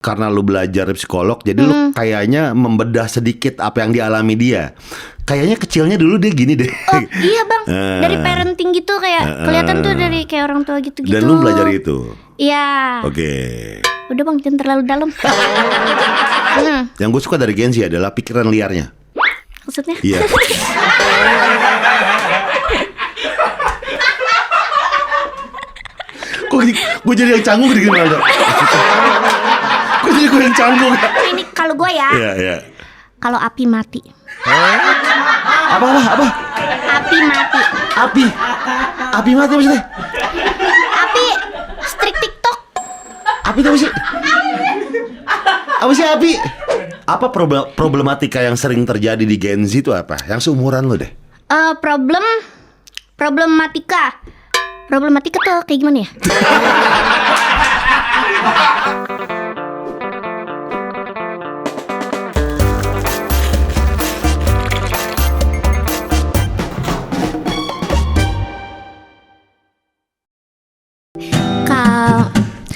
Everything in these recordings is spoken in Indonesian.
karena lu belajar psikolog, jadi lu kayaknya membedah sedikit apa yang dialami dia. Kayaknya kecilnya dulu dia gini deh. Oh iya bang, dari parenting gitu kayak kelihatan tuh dari kayak orang tua gitu-gitu. Dan lu belajar itu? Iya. Oke. Udah bang, jangan terlalu dalam. Yang gue suka dari Gen Z adalah pikiran liarnya. Maksudnya? Iya. Kok gue jadi yang canggung gini malah. Kok jadi gue yang canggung? Ini kalau gue ya. Iya, iya. Kalau api mati. Apa? Api mati. Api mati maksudnya? Api strik TikTok. Api itu apa sih? Apa sih api? Apa problematika yang sering terjadi di Gen Z itu apa? Yang seumuran lo deh. Problematika tuh kayak gimana ya?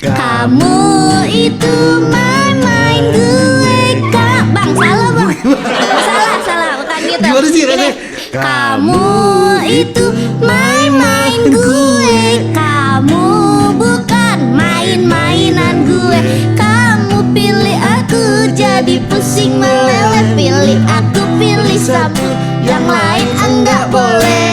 Kamu itu main gue Bang, salah bang. Salah, bukan gitu. Gimana sih Gini, kamu itu main gue. Kamu bukan main-mainan gue. Kamu pilih aku jadi pusing meleleh. Pilih aku, pilih sapu. Yang lain enggak boleh.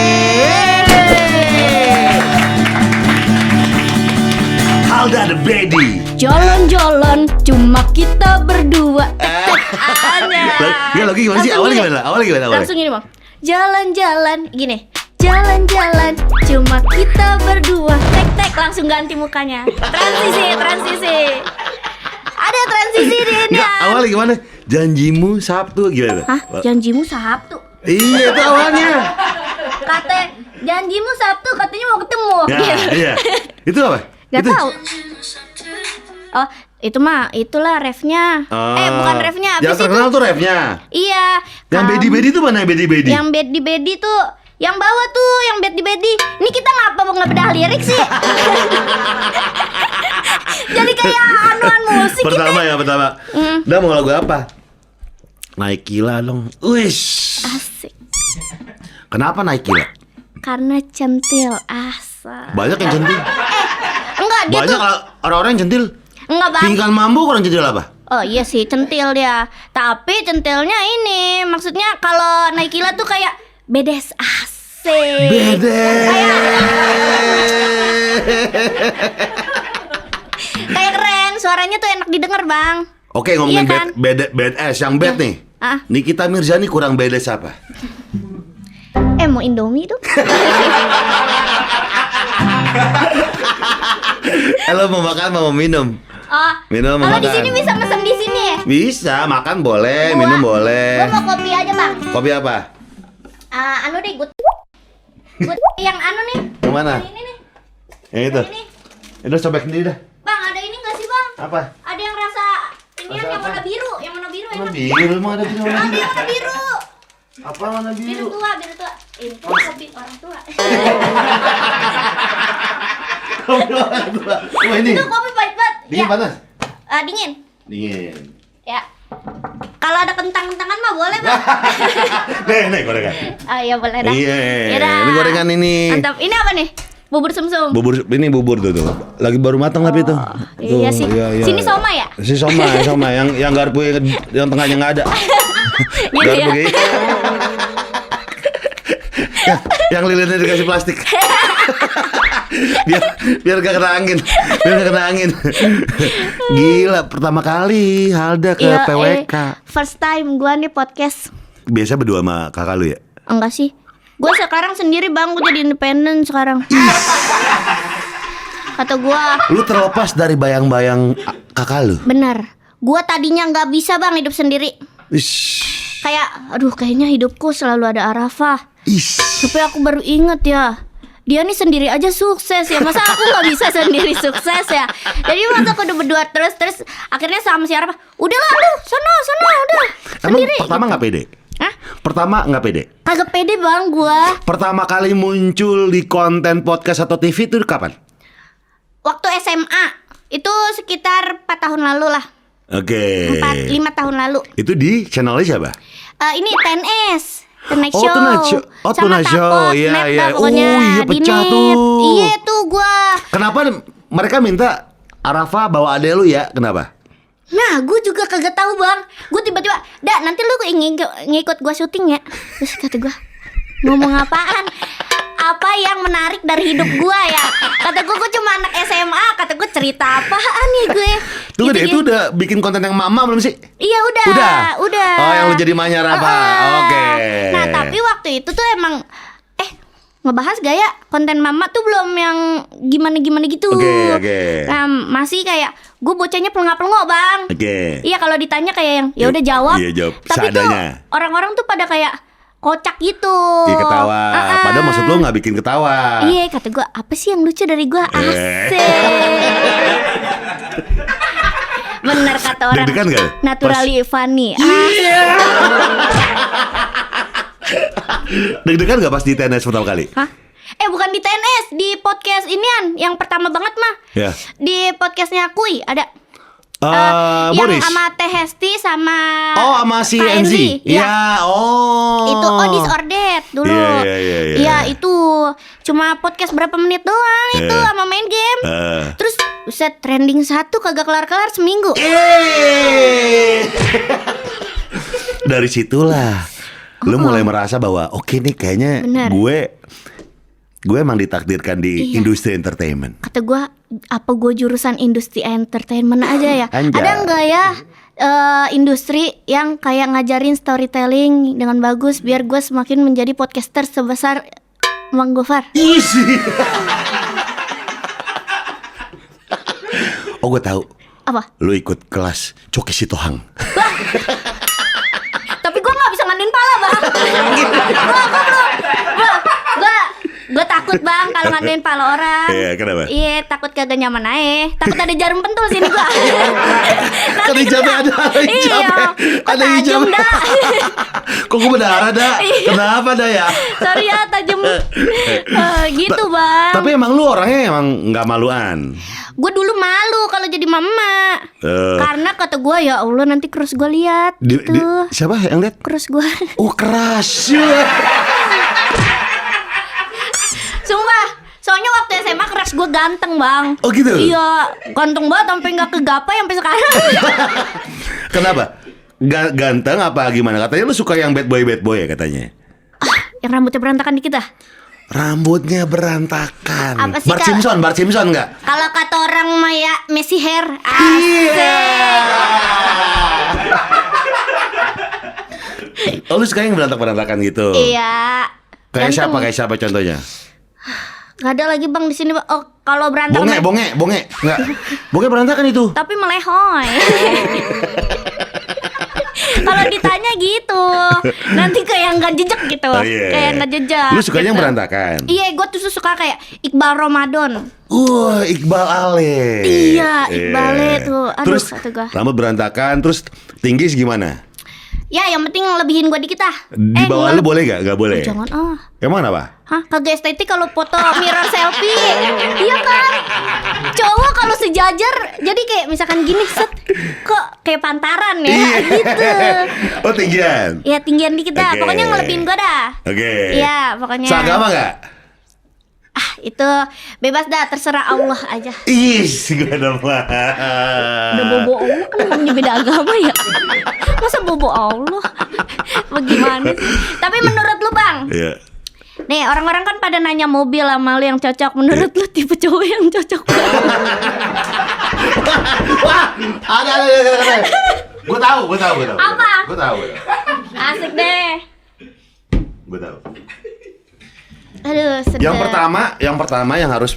Alda the Baby. Jalan-jalan cuma kita berdua. Ya lagi gimana sih? Awalnya gimana? Langsung gini bang. Jalan-jalan gini. Jalan-jalan cuma kita berdua. Tek langsung ganti mukanya. Transisi. Ada transisi di ini. Nggak, awalnya gimana? Janjimu Sabtu gimana? Hah? Janjimu Sabtu? Iya itu awalnya. Kata janjimu Sabtu katanya mau ketemu. Ya, iya. Itu apa? Gak itu? tahu. Oh, itulah refnya. Bukan refnya. Yang terkenal tuh refnya. Iya. Yang bedi-bedi tuh mana bedi-bedi? Yang bedi-bedi tuh yang bawah tuh, yang bedi-bedi. Ini kita ngapa mau ngebedah lirik sih? Jadi kayak anuan musik Pertama kita. ya, pertama. Udah mau lagu apa? Naik Gila dong. Wish. Asik. Kenapa Naik Gila? Karena centil asa. Banyak yang centil. Enggak, dia Banyak tuh orang-orang yang centil. enggak bang. Pingkan mambu orang centil apa? Oh iya sih, centil dia. Tapi centilnya ini, maksudnya kalau Naik Gila tuh kayak bedes asik. Kayak keren, suaranya tuh enak didengar bang. Oke, ngomongin Iya kan? badass yang bad nih. Nikita Mirzani kurang badass apa? Mau Indomie dong. Lo mau makan mau minum? Oh, Minum mau kalau di makan? sini bisa mesen di sini. Bisa, makan boleh, minum boleh. Gua mau kopi aja bang. Kopi apa? Anu deh, good yang anu nih. Yang mana? Ini nih. Yang itu. Ini. Udah sobek sendiri dah. Bang, ada ini nggak sih bang? Apa? Ada yang rasa ini Rasa yang apa? warna biru, yang warna biru Mana enak. biru? Emang ada biru? Ada yang warna biru. Apa mana Biru biru? tua. Ini kopi orang tua. Kopi orang tua. Wah ini. Itu kopi pahit banget. Dingin panas? Dingin. Dingin. Ya. Kalau ada kentang-kentangan mah boleh bang. Nih gorengan. Iya boleh dah. Iya. Yaudah. Ini gorengan ini. Mantap. Ini apa nih? Bubur sumsum. Ini bubur tuh. Lagi baru matang tapi tuh. Iya sih. Iya. Sini somai ya? Si somai yang garpu yang tengahnya nggak ada. Gitu ya. Garpu gitu. yang lilinnya dikasih plastik. biar gak kena angin. Gila, pertama kali Halda ke PWK. First time gua nih podcast. Biasa berdua sama kakak lu ya? Enggak sih. Gua sekarang sendiri bang, gua jadi independen sekarang. Kata gua. Lu terlepas dari bayang-bayang kakak lu? Benar. Gua tadinya nggak bisa bang hidup sendiri. Kayak, aduh kayaknya hidupku selalu ada Arafah. Tapi aku baru inget ya, dia nih sendiri aja sukses ya. Masa aku gak bisa sendiri sukses ya. Jadi masa aku udah berdua terus akhirnya sama si Arafah, udahlah lu, sana udah sendiri. Emang pertama gak pede? Hah? Pertama gak pede? Kagak pede bang gua. Pertama kali muncul di konten podcast atau TV itu kapan? Waktu SMA. Itu sekitar 4 tahun lalu lah. Oke. 5 tahun lalu. Itu di channelnya siapa? Ini TNS, Tonight Oh, Show. Tonight Show. Oh, Sama Tonight Show. Tapot, Iya, Net iya. dah pokoknya. Oh, iya, Di pecah Net. tuh. Iya tuh gua. Kenapa mereka minta Arafa bawa adek lu ya? Kenapa? Nah, gue juga kagak tahu bang. Gue tiba-tiba, nanti lu ngikut gue syuting ya. Terus kata gue, ngomong apaan? Apa yang menarik dari hidup gue ya? Kata gue cuma anak SMA. Kata gue cerita apaan nih gue? Tunggu deh, Gitu, itu udah bikin konten yang mama belum sih? Iya udah. Oh, yang lu jadi Manya Rafa. Oke. Nah tapi waktu itu tuh emang ngebahas gaya konten mama tuh belum yang gimana gitu. Oke. Nah, masih kayak gue bocahnya pelengok-pelengok bang. Oke. Iya kalau ditanya kayak yang ya udah jawab. Iya, jawab Tapi seadanya. tuh orang-orang tuh pada kayak kocak gitu. Iya, ketawa. Padahal maksud lu gak bikin ketawa. Iya kata gue apa sih yang lucu dari gue? Asik. Bener kata orang. Deg-degan gak? Naturally funny. Iya. Deg-degan gak pas di TNS pertama kali? Hah? Bukan di TNS, di podcast inian yang pertama banget mah. Ya. Di podcastnya Kui ada. Yang Boris. sama Teh Hesti sama sama si Kak Enzi. Iya, Itu Disordered dulu. Iya. Iya, itu cuma podcast berapa menit doang itu sama main game. Terus buset trending 1 kagak kelar-kelar seminggu. Dari situlah lu mulai merasa bahwa oke nih kayaknya Bener. gue emang ditakdirkan di industri entertainment. Kata gue apa gue jurusan industri entertainment aja ya. Anjay. Ada nggak ya industri yang kayak ngajarin storytelling dengan bagus biar gue semakin menjadi podcaster sebesar Mang Gofar. Isi. Oh, gue tahu. Apa? Lu ikut kelas Coki Sitohang. Tapi gue nggak bisa nganuin pala bang. Gue takut bang kalau nganuin pala orang. Iya, kenapa? Iya takut kagak nyaman aja. Takut ada jarum pentul sini gue. Kan hijabnya ada hijabnya. Ada hijab. Kok gue berdarah dah? Kenapa dah ya? Sorry ya tajam. Gitu bang. Tapi emang lu orangnya emang nggak maluan. Gue dulu malu kalau jadi mama. Karena kata gue ya Allah nanti crush gue lihat. Gitu. Siapa yang lihat? Crush gue. Oh, keras. Sumpah. Soalnya waktu SMA crush gue ganteng bang. Oh gitu? Iya ganteng banget sampai gak kegapai sampai sekarang. Kenapa? Ganteng apa gimana? Katanya lu suka yang bad boy ya katanya. Yang rambutnya berantakan dikit ah. Rambutnya berantakan. Apa sih, Bart Simpson nggak? Kalau kata orang Maya Messi hair. Iya. Oh, lu suka yang berantakan gitu? Iya. Kayak ganteng. siapa contohnya? Gak ada lagi bang di sini bang. Oh kalau berantakan. Bonge, nggak? Bonge berantakan itu. Tapi melehoy. Kalau ditanya gitu, nanti kayak nggak jejak gitu, kayak nggak jejak. Lu sukanya yang gitu. berantakan? Iya, gue tuh suka kayak Iqbal Ramadan. Iqbal Ale. Iya, Iqbal tuh. Aduh, terus kata gua. rambut berantakan, terus tinggi gimana? Ya, yang penting lebihin gue dikit ah. Di bawah lu boleh gak? Gak boleh. Jangan Emang apa? Hah, kagak estetik kalau foto mirror selfie. Iya kan? Cowok kalau sejajar jadi kayak misalkan gini set, kok kayak pantaran ya gitu. Oh, tinggian. Ya tinggian dikit dah. Oke. Pokoknya ngelebihin gue dah. Oke. Iya, pokoknya. Seagama gak? Itu bebas dah, terserah Allah aja. Gue udah Udah bobo Allah kan namanya beda agama ya. Masa bobo Allah? Bagaimana sih? Tapi menurut lu bang, Iya. nih orang-orang kan pada nanya mobil sama lu yang cocok. Menurut lu tipe cowok yang cocok Wah, ada. Gue tahu. Apa? Gue tahu. Asik deh. Gue tahu. Aduh sedih. Yang pertama yang harus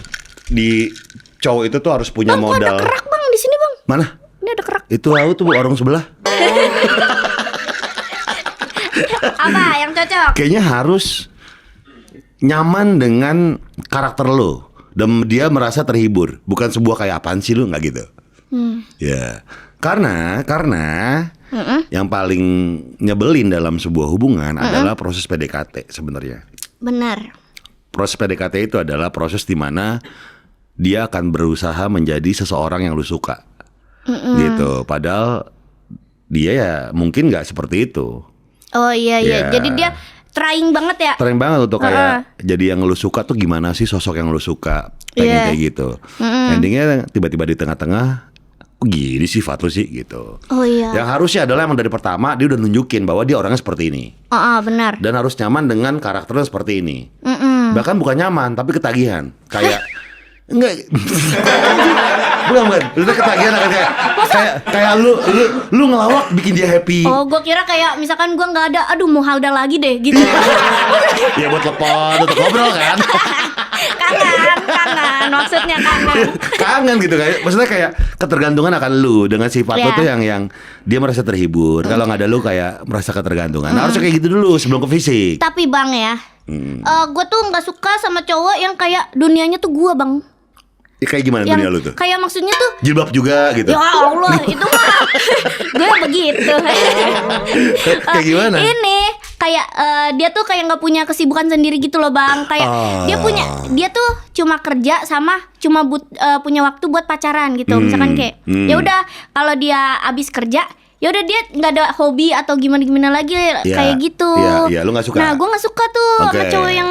di cowok itu tuh harus punya Bang, kok modal. ada kerak bang di sini bang? Mana? Ini ada kerak. Itu tahu tuh warung sebelah. Apa yang cocok? Kayaknya harus nyaman dengan karakter lo dan dia merasa terhibur, bukan sebuah kayak apaan sih lu, nggak gitu. Ya, karena yang paling nyebelin dalam sebuah hubungan adalah proses PDKT sebenarnya. Benar. Proses PDKT itu adalah proses di mana dia akan berusaha menjadi seseorang yang lu suka. gitu. Padahal dia ya mungkin nggak seperti itu. Oh iya. Ya. Jadi dia trying banget ya. Trying banget untuk kayak jadi yang lu suka tuh gimana sih sosok yang lu suka, pengen kayak gitu. Endingnya tiba-tiba di tengah-tengah, gini sifat lu sih gitu. Oh iya. Yang harusnya adalah emang dari pertama dia udah nunjukin bahwa dia orangnya seperti ini. Benar. Dan harus nyaman dengan karakternya seperti ini. Bahkan bukan nyaman tapi ketagihan. Kayak enggak. Bukan. Lu ketagihan akan kayak lu ngelawak bikin dia happy. Oh, gue kira kayak misalkan gue nggak ada, aduh mau Halda lagi deh gitu. Ya buat telepon untuk ngobrol kan. kangen maksudnya Kangen gitu kayak maksudnya kayak ketergantungan akan lu dengan sifat lu tuh yang dia merasa terhibur. Kalau nggak ada lu kayak merasa ketergantungan. Harusnya kayak gitu dulu sebelum ke fisik. Tapi Bang ya, gue tuh nggak suka sama cowok yang kayak dunianya tuh gue Bang. Kayak gimana yang dunia lu tuh? Kayak maksudnya tuh jilbab juga gitu. Ya Allah, itu mah gue begitu. Kayak gimana? Ini kayak dia tuh kayak nggak punya kesibukan sendiri gitu loh Bang. Kayak dia tuh cuma kerja sama cuma punya waktu buat pacaran gitu. Misalkan kayak ya udah kalau dia abis kerja ya udah dia nggak ada hobi atau gimana lagi kayak gitu. Iya, lu nggak suka. Nah, gue nggak suka tuh sama cowok yang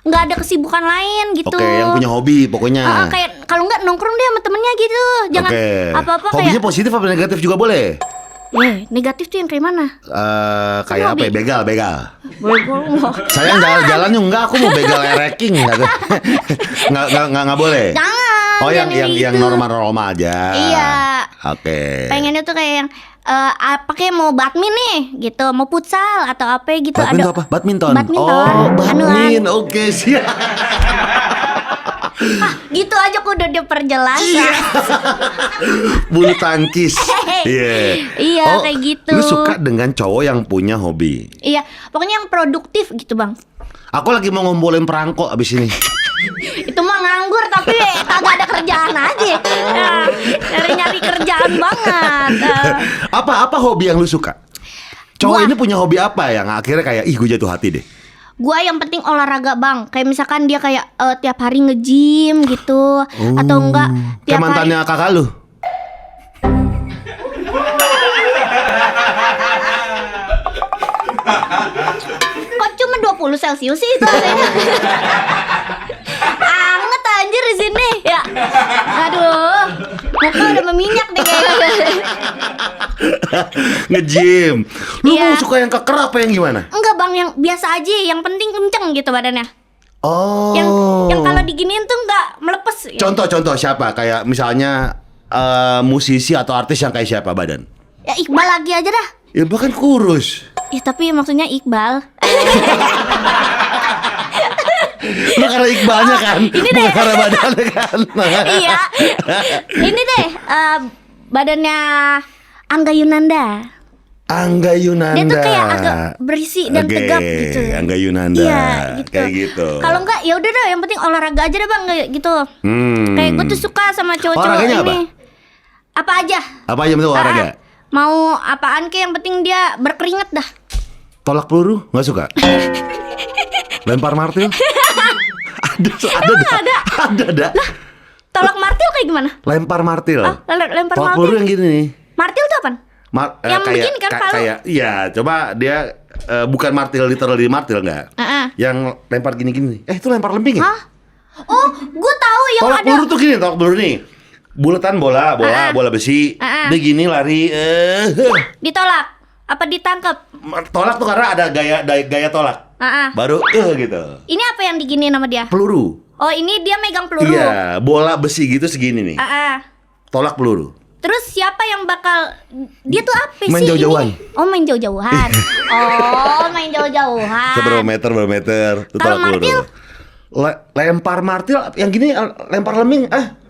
nggak ada kesibukan lain gitu. Oke, yang punya hobi pokoknya. Kayak kalau nggak nongkrong deh sama temennya gitu. Jangan apa-apa kayak. Hobinya positif apa negatif juga boleh? Negatif tuh yang kayak mana? Kayak apa ya? Begal. Begal. Saya jalan enggak, aku mau begal ereking nggak boleh. Jangan. Oh, yang gitu. normal aja. Iya. Oke. Pengennya tuh kayak yang pakai mau badminton nih gitu, mau futsal atau apa gitu. Badminton apa? Badminton. Oh, badminton. Oke, siap. Gitu aja aku udah diperjelas. Bulu tangkis. Iya, kayak gitu. Lu suka dengan cowok yang punya hobi? Iya, pokoknya yang produktif gitu Bang. Aku lagi mau ngumpulin perangko abis ini. Itu mah nganggur tapi kagak ada kerjaan aja. Nyari kerjaan banget. Apa hobi yang lu suka? Cowok ini punya hobi apa yang akhirnya kayak gue jatuh hati deh? Gua yang penting olahraga Bang. Kayak misalkan dia kayak tiap hari nge-gym gitu. Atau enggak kayak tiap mantannya kakak lu? Kok cuma 20 Celcius sih itu rasanya? Anget anjir di sini ya. Aduh, muka udah meminyak deh kayaknya. Nge-gym. Lu mau suka yang keker apa yang gimana? Enggak Bang, yang biasa aja. Yang penting kenceng gitu badannya. Oh. Yang kalau diginiin tuh enggak melepes. Contoh siapa? Kayak misalnya musisi atau artis yang kayak siapa badan? Ya Iqbal lagi aja dah. Ya bahkan kurus. Ya tapi maksudnya Iqbal. Lu karena Iqbalnya kan, bukan karena badannya kan. Iya. Ini deh badannya Angga Yunanda. Angga Yunanda. Dia tuh kayak agak berisi dan tegap gitu. Angga Yunanda. Iya, gitu. Kayak gitu. Kalau enggak ya udah deh, yang penting olahraga aja deh Bang kayak gitu. Kayak gue tuh suka sama cowok-cowok ini. Apa? Apa aja? Apa aja bentuk olahraga? Mau apaan kayak yang penting dia berkeringat dah. Tolak peluru nggak suka? Lempar martil? Ada. Lah, tolak martil kayak gimana? Lempar martil. Lempar tolak martil. peluru yang gini nih. Martil tuh apaan? Yang begini kan palu. Iya, coba dia bukan martil literal di martil enggak. Yang lempar gini-gini. Itu lempar lemping ya? Hah? Oh, gue tahu yang tolak ada. peluru tuh gini, tolak peluru nih. Bulatan bola besi. Dia gini lari. Ditolak apa ditangkap? Tolak tuh karena ada gaya tolak. Baru gitu. Ini apa yang diginiin sama dia? Peluru. Oh, ini dia megang peluru. Iya, bola besi gitu segini nih. Tolak peluru. Terus siapa yang bakal dia tuh apa sih? Main jauh-jauhan. Oh, main jauh-jauhan. Oh, main jauh-jauhan. Berapa meter. Kalau martil? Lempar martil yang gini lempar lembing.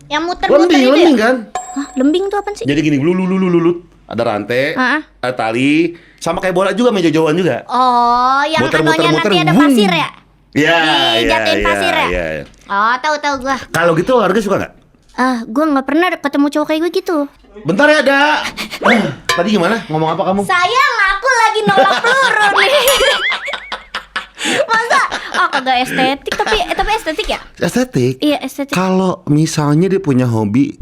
Yang muter-muter itu lembing ya? kan? Hah, lembing tuh apa sih? Jadi gini, lulut. Ada rantai, ada tali, sama kayak bola juga, main jauh-jauhan juga. Oh, yang anunya nanti ada pasir ya? Iya. Jatuhin pasir ya? Oh, tahu gua. Kalau gitu olahraga suka nggak? Gua nggak pernah ketemu cowok kayak gue gitu. Bentar ya, ada. Tadi gimana? Ngomong apa kamu? Sayang, aku lagi nolak peluru nih. Masa? Kagak estetik, tapi estetik ya? Estetik? Iya, estetik. Kalau misalnya dia punya hobi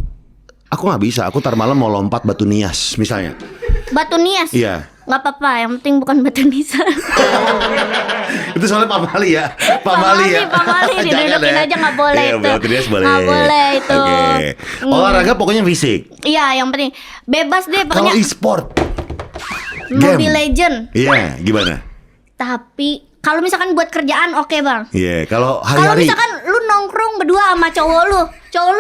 Aku nggak bisa, aku tar malam mau lompat batu nias misalnya. Batu nias? Iya. Nggak apa-apa, yang penting bukan batu nisan. Itu soalnya pamali ya. Pamali ya. Pamali didudukin aja nggak boleh itu. itu. Batu nias boleh. Nggak boleh itu. Oke. Olahraga pokoknya fisik. Iya, yang penting bebas deh Kalau pokoknya. e-sport, Mobile Legend. iya, gimana? Tapi kalau misalkan buat kerjaan oke bang. Iya, kalau Kalau hari-hari. misalkan lu nongkrong berdua sama cowok lu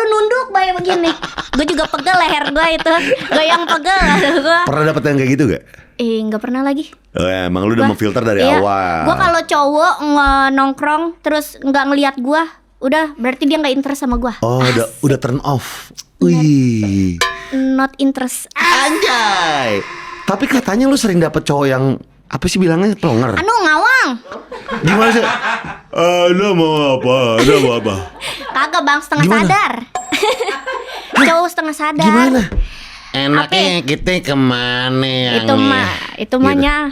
nunduk bayi begini. Gue juga pegel leher gue itu, goyang pegel gue. Pernah dapet yang kayak gitu gak? Nggak pernah lagi. Oh, ya, emang lu udah memfilter dari Iya. awal. Gue kalau cowok nongkrong terus nggak ngelihat gue, udah berarti dia nggak interest sama gue. Oh, udah turn off. Wih. Not interest. Anjay. Tapi katanya lu sering dapet cowok yang apa sih bilangnya, pelongar? Anu ngawang. Gimana sih? Anda mau apa? Anda mau apa? Kagak bang, setengah Gimana? sadar. Cowok setengah sadar. Gimana? Enaknya kita kemana yang Itu mahnya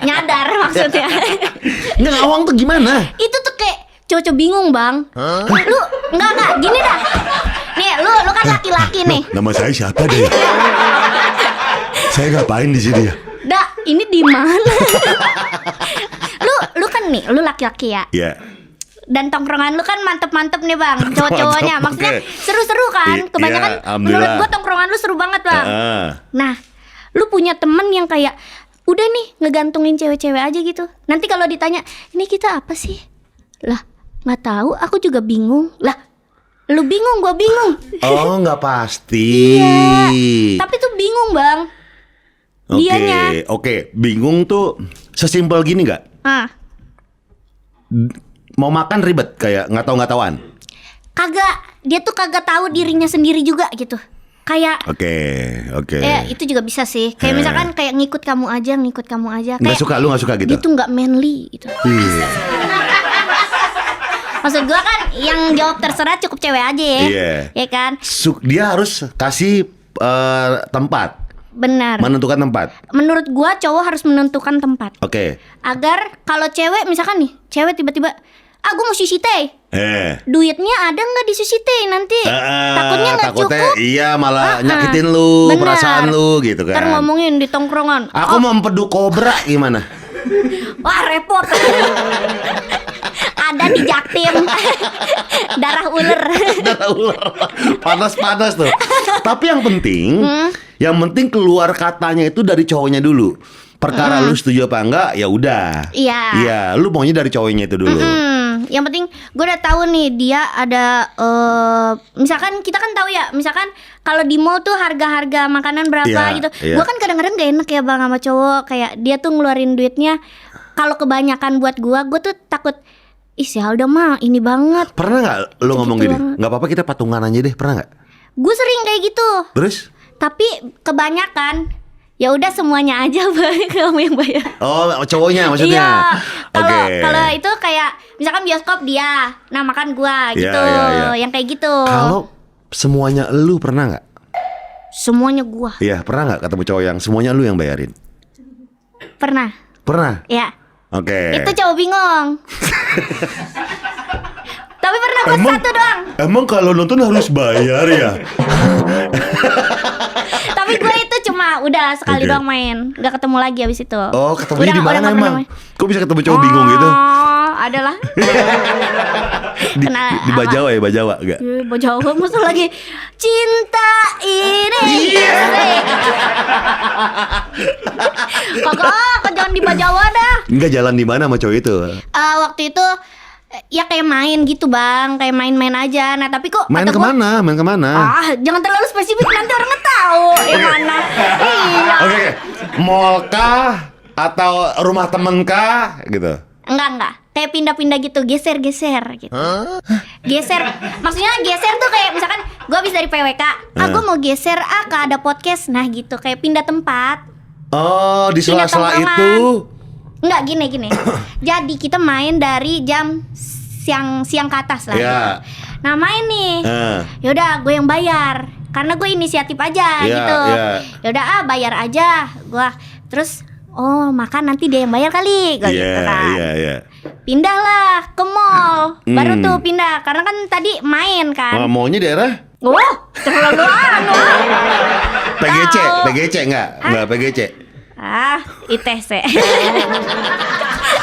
nyadar maksudnya. Nggak, ngawang tuh gimana? Itu tuh kayak cowok bingung bang. Lu enggak gini dah. Nih lu kan laki-laki nih. Nama saya siapa deh? Saya ngapain di sini ya? Dah, ini di mana? lu kan nih, lu laki-laki ya. Iya. Dan tongkrongan lu kan mantep-mantep nih bang, cowok-cowoknya. Mantep, Maksudnya oke. seru-seru kan. Kebanyakan Iya, alhamdulillah. menurut gua tongkrongan lu seru banget bang. Heeh. Nah, lu punya temen yang kayak udah nih ngegantungin cewek-cewek aja gitu. Nanti kalau ditanya, ini kita apa sih? Lah, nggak tahu. Aku juga bingung. Lah, lu bingung, gua bingung. Oh, nggak pasti. Iya. Tapi tuh bingung bang. Dianya. Oke. Bingung tuh sesimpel gini nggak? Mau makan ribet kayak nggak tahu-nggak-tahuan. Kagak, dia tuh kagak tahu dirinya sendiri juga gitu. Kayak Oke. itu juga bisa sih. Kayak misalkan kayak ngikut kamu aja. Nggak Kayak suka, lu nggak suka gitu? dia tuh nggak manly gitu. Iya. Maksud gua kan yang jawab terserah cukup cewek aja ya. Iya. Ya kan? Dia harus kasih tempat, Benar. menentukan tempat. Menurut gua cowok harus menentukan tempat. Oke. Agar kalau cewek misalkan nih, cewek tiba-tiba gua mau sushi teh. Duitnya ada nggak di sushi teh nanti? Takutnya nggak cukup. Iya, malah nyakitin lu, Benar. perasaan lu gitu kan. Ntar ngomongin di tongkrongan. Aku mau empedu kobra gimana? Wah repot. Ada di Jaktim. Darah ular. Panas-panas tuh. Tapi yang penting keluar katanya itu dari cowoknya dulu. Perkara lu setuju apa enggak, ya udah. Iya. Iya, lu maunya dari cowoknya itu dulu. Yang penting gue udah tahu nih dia ada misalkan kita kan tahu ya, misalkan kalau di mall tuh harga-harga makanan berapa Iya, gitu. iya. Gue kan kadang-kadang gak enak ya bang sama cowok, kayak dia tuh ngeluarin duitnya kalau kebanyakan buat gue tuh takut. Ih si Alda mah ini banget. Pernah nggak lu ngomong gini? banget. Nggak apa-apa kita patungan aja deh, pernah nggak? Gue sering kayak gitu. Terus? Tapi kebanyakan ya udah semuanya aja bang, kamu yang bayar. Oh, cowoknya maksudnya. Iya. Kalau itu kayak misalkan bioskop dia, nah makan gua Iya, gitu. iya. Yang kayak gitu. Kalau semuanya lu pernah nggak? Semuanya gua. Iya, pernah nggak ketemu cowok yang semuanya lu yang bayarin? Pernah. Pernah. Ya. Oke. Itu cowok bingung. Tapi pernah buat satu doang. Emang kalau nonton harus bayar ya? Tapi gue itu cuma udah sekali Oke. doang main, nggak ketemu lagi abis itu. Oh, ketemunya di mana nggak pernah emang? main. Kok bisa ketemu cowok bingung gitu? Oh, adalah. Di Bajawa ya, Bajawa enggak? Bajawa masa lagi cinta ini. Kagak, jangan di Bajawa dah. Enggak, jalan di mana sama cowok itu? Waktu itu ya kayak main gitu bang, kayak main-main aja. Nah tapi kok Main kata gua, kemana? Main kemana? jangan terlalu spesifik nanti orang nggak tahu yang mana. Iya. Oke. Mall kah? Atau rumah temen kah? Gitu. Enggak. Kayak pindah-pindah gitu, geser-geser gitu. Geser, maksudnya geser tuh kayak misalkan gue habis dari PWK, gue mau geser ke ada podcast, nah gitu, kayak pindah tempat. Oh, di Pindah sela-sela tongkrongan. itu. Enggak gini. Jadi kita main dari jam siang ke atas lah. Iya. Gitu. Nah main nih. Yaudah gue yang bayar karena gue inisiatif aja Iya, gitu. iya. Yaudah bayar aja gue. Terus makan nanti dia yang bayar kali gue gitu kan. Iya. Pindahlah ke mall. Baru tuh pindah karena kan tadi main kan. Maunya daerah? Oh, terlalu anu. PGC, Tahu. PGC enggak PGC. ITC.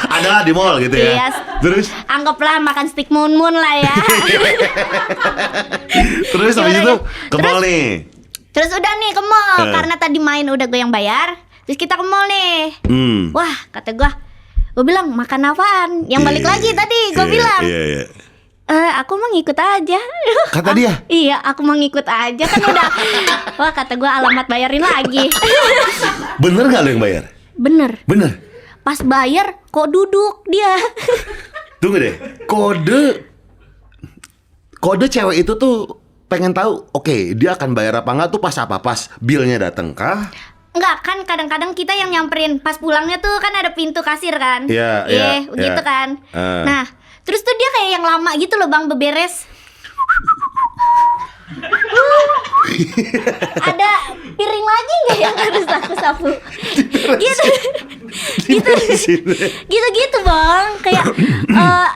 Ada di mall gitu ya. Iya. Terus Anggaplah makan stick mun lah ya. terus habis Gimana itu ya? ke mall nih. Terus udah nih ke mall karena tadi main udah gue yang bayar. Terus kita ke mall nih. Wah, kata gue bilang makan apaan? Yang balik lagi tadi gue bilang. Iya. Aku mau ngikut aja. Kata dia? Iya, aku mau ngikut aja kan udah. Wah, kata gue alamat bayarin lagi. Bener gak lo yang bayar? Bener. Pas bayar kok duduk dia. Tunggu deh. Kode cewek itu tuh pengen tahu, oke, dia akan bayar apa enggak tuh pas apa? Pas bilnya dateng kah? Enggak, kan kadang-kadang kita yang nyamperin. Pas pulangnya tuh kan ada pintu kasir kan. Iya, begitu iya. kan. Nah, terus tuh dia kayak yang lama gitu loh Bang, beberes. Ada piring lagi nggak yang harus aku sapu? Gitu Bang, kayak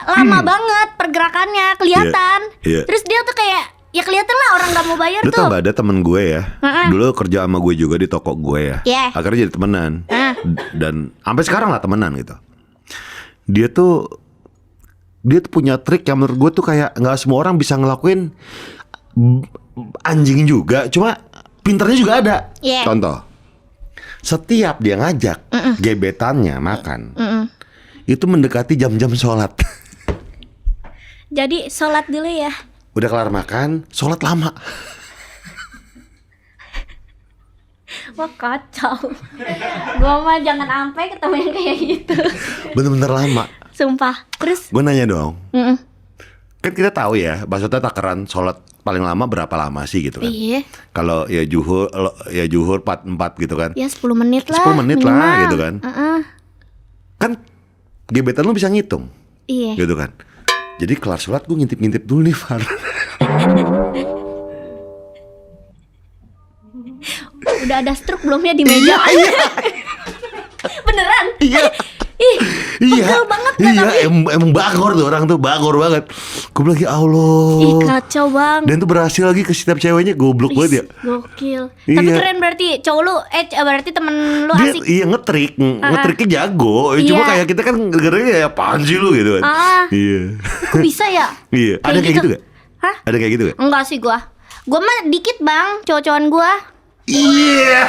lama banget pergerakannya kelihatan. Iya. Terus dia tuh kayak ya kelihatan lah orang nggak mau bayar Lu tuh. tau gak ada temen gue ya, dulu kerja sama gue juga di toko gue ya. Iya. Akhirnya jadi temenan. Dan sampai sekarang lah temenan gitu. Dia tuh punya trik yang menurut gue tuh kayak nggak semua orang bisa ngelakuin. Anjing juga, cuma pinternya juga ada. Yeah. Contoh, setiap dia ngajak gebetannya makan, itu mendekati jam-jam sholat. Jadi sholat dulu ya. Udah kelar makan, sholat lama. Wah kacau. Gua mah jangan sampai ketemu yang kayak gitu. Bener-bener lama. Sumpah. Terus Gue nanya dong, kan kita tahu ya, maksudnya takaran sholat paling lama berapa lama sih gitu kan? Iya. Kalau ya juhur 4 gitu kan? Ya 10 menit lah. 10 menit lah minimal. gitu kan? Kan gebetan lu bisa ngitung, Iya. gitu kan? Jadi kelar sholat gue ngintip-ngintip dulu nih Far. Udah ada struk belum ya di meja? Iya. Beneran? Iya. Pegel banget kan tapi. Emang bagor tuh orang tuh, bagor banget. Gue bilang ya Allah. Ih kacau Bang. Dan tuh berhasil lagi ke setiap ceweknya, goblok banget ya. Gokil. Iya. Tapi keren berarti cowok lu berarti temen lu Dia asik. iya ngetriknya jago. Cuma Iya. kayak kita kan gara-gara ya apaan sih lu gitu kan. Iya. Kok bisa ya? Iya. Ada kayak gitu gak? Hah? Ada kayak gitu gak? Enggak sih gua. Gua mah dikit Bang, cowok-cowokan gua. Iya.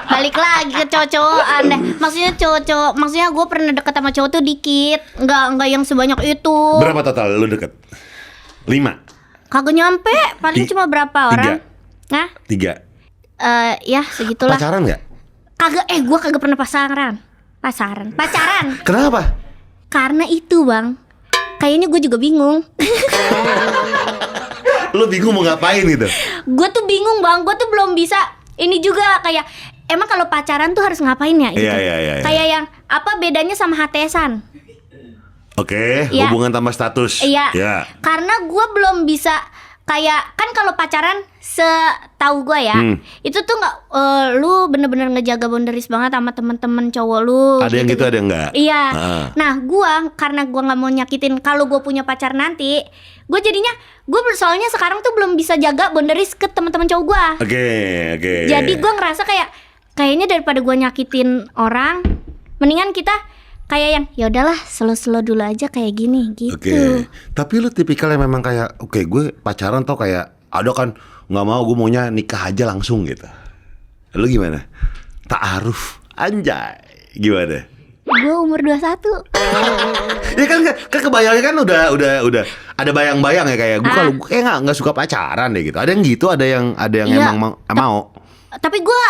Balik lagi ke cowok-cowokan deh. Maksudnya cowok-cowok, maksudnya gue pernah deket sama cowok tuh dikit. Enggak yang sebanyak itu. Berapa total lu deket? 5? Kagak nyampe, paling cuma berapa orang? 3. Hah? 3. Ya segitulah. Pacaran gak? Kagak, gue kagak pernah pacaran. Kenapa? Karena itu Bang, kayaknya gue juga bingung. Lu bingung mau ngapain gitu? Gue tuh bingung Bang, gue tuh belum bisa. Ini juga kayak emang kalau pacaran tuh harus ngapain ya gitu. Iya. Kayak yang apa bedanya sama HTSan? Oke, Iya. hubungan tambah status. Iya. Ya. Karena gue belum bisa kayak kan kalau pacaran setahu gue ya, itu tuh nggak lu bener-bener ngejaga boundaries banget sama temen-temen cowok lu. Ada yang gitu, ada yang enggak. Iya. Ah. Nah, karena gue nggak mau nyakitin kalau gue punya pacar nanti, gue jadinya soalnya sekarang tuh belum bisa jaga boundaries ke teman-teman cowok gue. Oke. Jadi gue ngerasa kayaknya daripada gue nyakitin orang, mendingan kita kayak yang ya udahlah slow dulu aja kayak gini gitu. Oke. Tapi lu tipikal yang memang kayak gue pacaran tau kayak ada kan nggak mau, gue maunya nikah aja langsung gitu. Lu gimana? Ta'aruf anjay. Gimana? Gue umur 21. Ya kan kebayangnya kan udah ada bayang-bayang ya kayak gue kalau kayak nggak suka pacaran deh gitu. Ada yang gitu, ada yang Iya. emang mau. Tapi gue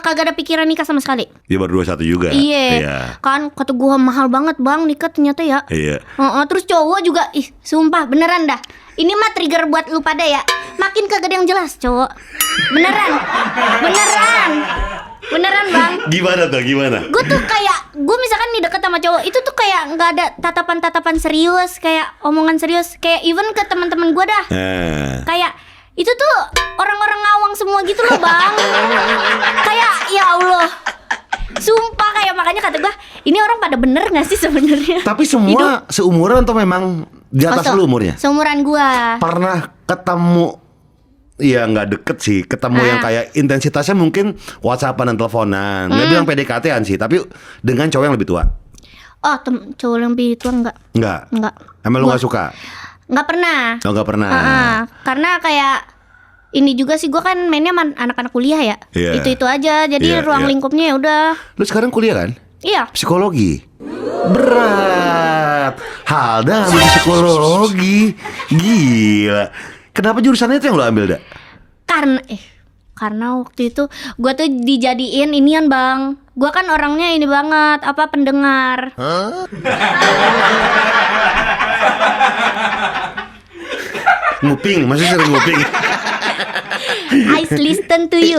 kagak ada pikiran nikah sama sekali. Dia baru 21 juga. Iya. Kan kata gue mahal banget Bang nikah ternyata ya. Iya. Terus cowok juga sumpah beneran dah. Ini mah trigger buat lu pada ya. Makin kagak ada yang jelas cowok. Beneran Bang. Gimana tuh? Gimana? Gue tuh kayak gue misalkan nih deket sama cowok itu tuh kayak nggak ada tatapan serius, kayak omongan serius, kayak even ke teman-teman gue dah. Kayak itu tuh orang-orang ngawang semua gitu loh Bang. Kayak ya Allah. Sumpah kayak makanya kata gue ini orang pada bener gak sih sebenarnya? Tapi semua seumuran atau memang di atas lu umurnya? Seumuran gua. Pernah ketemu, ya nggak deket sih, ketemu yang kayak intensitasnya mungkin WhatsAppan dan teleponan. Nggak bilang PDKT-an sih, tapi dengan cowok yang lebih tua. Oh, cowok yang lebih tua enggak? Enggak. Emang lu nggak suka? Nggak pernah. Oh, nggak pernah. Karena kayak ini juga sih gue kan mainnya sama anak-anak kuliah ya. Iya. Itu aja. Jadi ruang lingkupnya ya udah. Lu sekarang kuliah kan? Iya. Psikologi. Berat. Halda ambil psikologi. Gila. Kenapa jurusannya itu yang lu ambil, Dak? Karena waktu itu gue tuh dijadiin inian bang. Gue kan orangnya ini banget, pendengar. Nguping, masih sering nguping. I listen to you.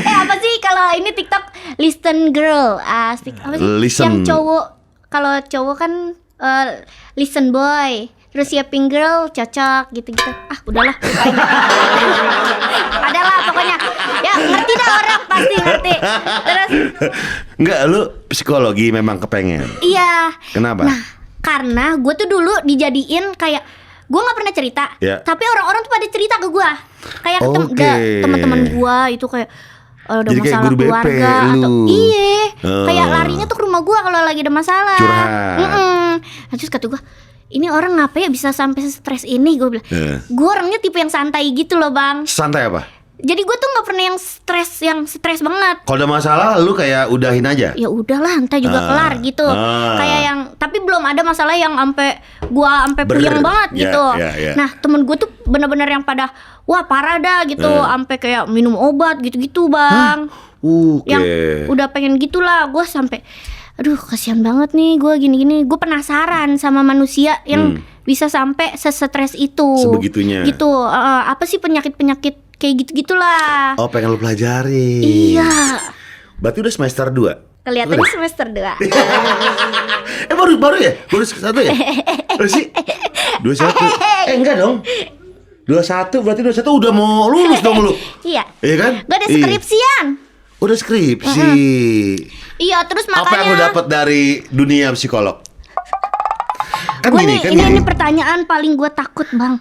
Apa sih kalau ini TikTok listen girl, asik. Apa sih? Listen. Yang cowok, kalau cowok kan listen boy. Terus siapin girl cocok gitu-gitu. Udahlah. Adalah pokoknya. Ya ngerti dah orang pasti ngerti. Terus Enggak, lu psikologi memang kepengen. iya. Kenapa? Nah, karena gue tuh dulu dijadiin kayak gue nggak pernah cerita, tapi orang-orang tuh pada cerita ke gue. Kayak teman-teman gue itu kayak udah jadi masalah kayak guru keluarga BP, atau lu. kayak larinya tuh ke rumah gue kalau lagi ada masalah. Curhat. Nah, terus kata gue, ini orang ngapa ya bisa sampai stres ini? Gue bilang, gue orangnya tipe yang santai gitu loh bang. Santai apa? Jadi gue tuh nggak pernah yang stres banget. Kalau ada masalah lu kayak udahin aja. Ya udahlah, entar juga kelar gitu. Kayak yang, tapi belum ada masalah yang sampai puyeng banget gitu. Nah, temen gue tuh benar-benar yang pada wah parah dah gitu, sampai kayak minum obat gitu-gitu bang. Yang udah pengen gitulah. Gue sampai aduh kasihan banget nih gue gini-gini. Gue penasaran sama manusia yang bisa sampai sesetres itu. Sebegitunya. Gitu. Apa sih penyakit-penyakit kayak gitu-gitulah. Oh, pengen lu pelajari. Iya. Berarti udah semester 2. Kelihatannya semester 2. baru ya? Baru 1 ya? Baru sih? 21. Enggak dong. 21 berarti 21 udah mau lulus dong lu. Iya. Iya kan? Gak ada skripsian. Udah skripsi. Iya, terus makanya apa yang lu dapat dari dunia psikolog? Kan gua gini, ini pertanyaan paling gue takut bang.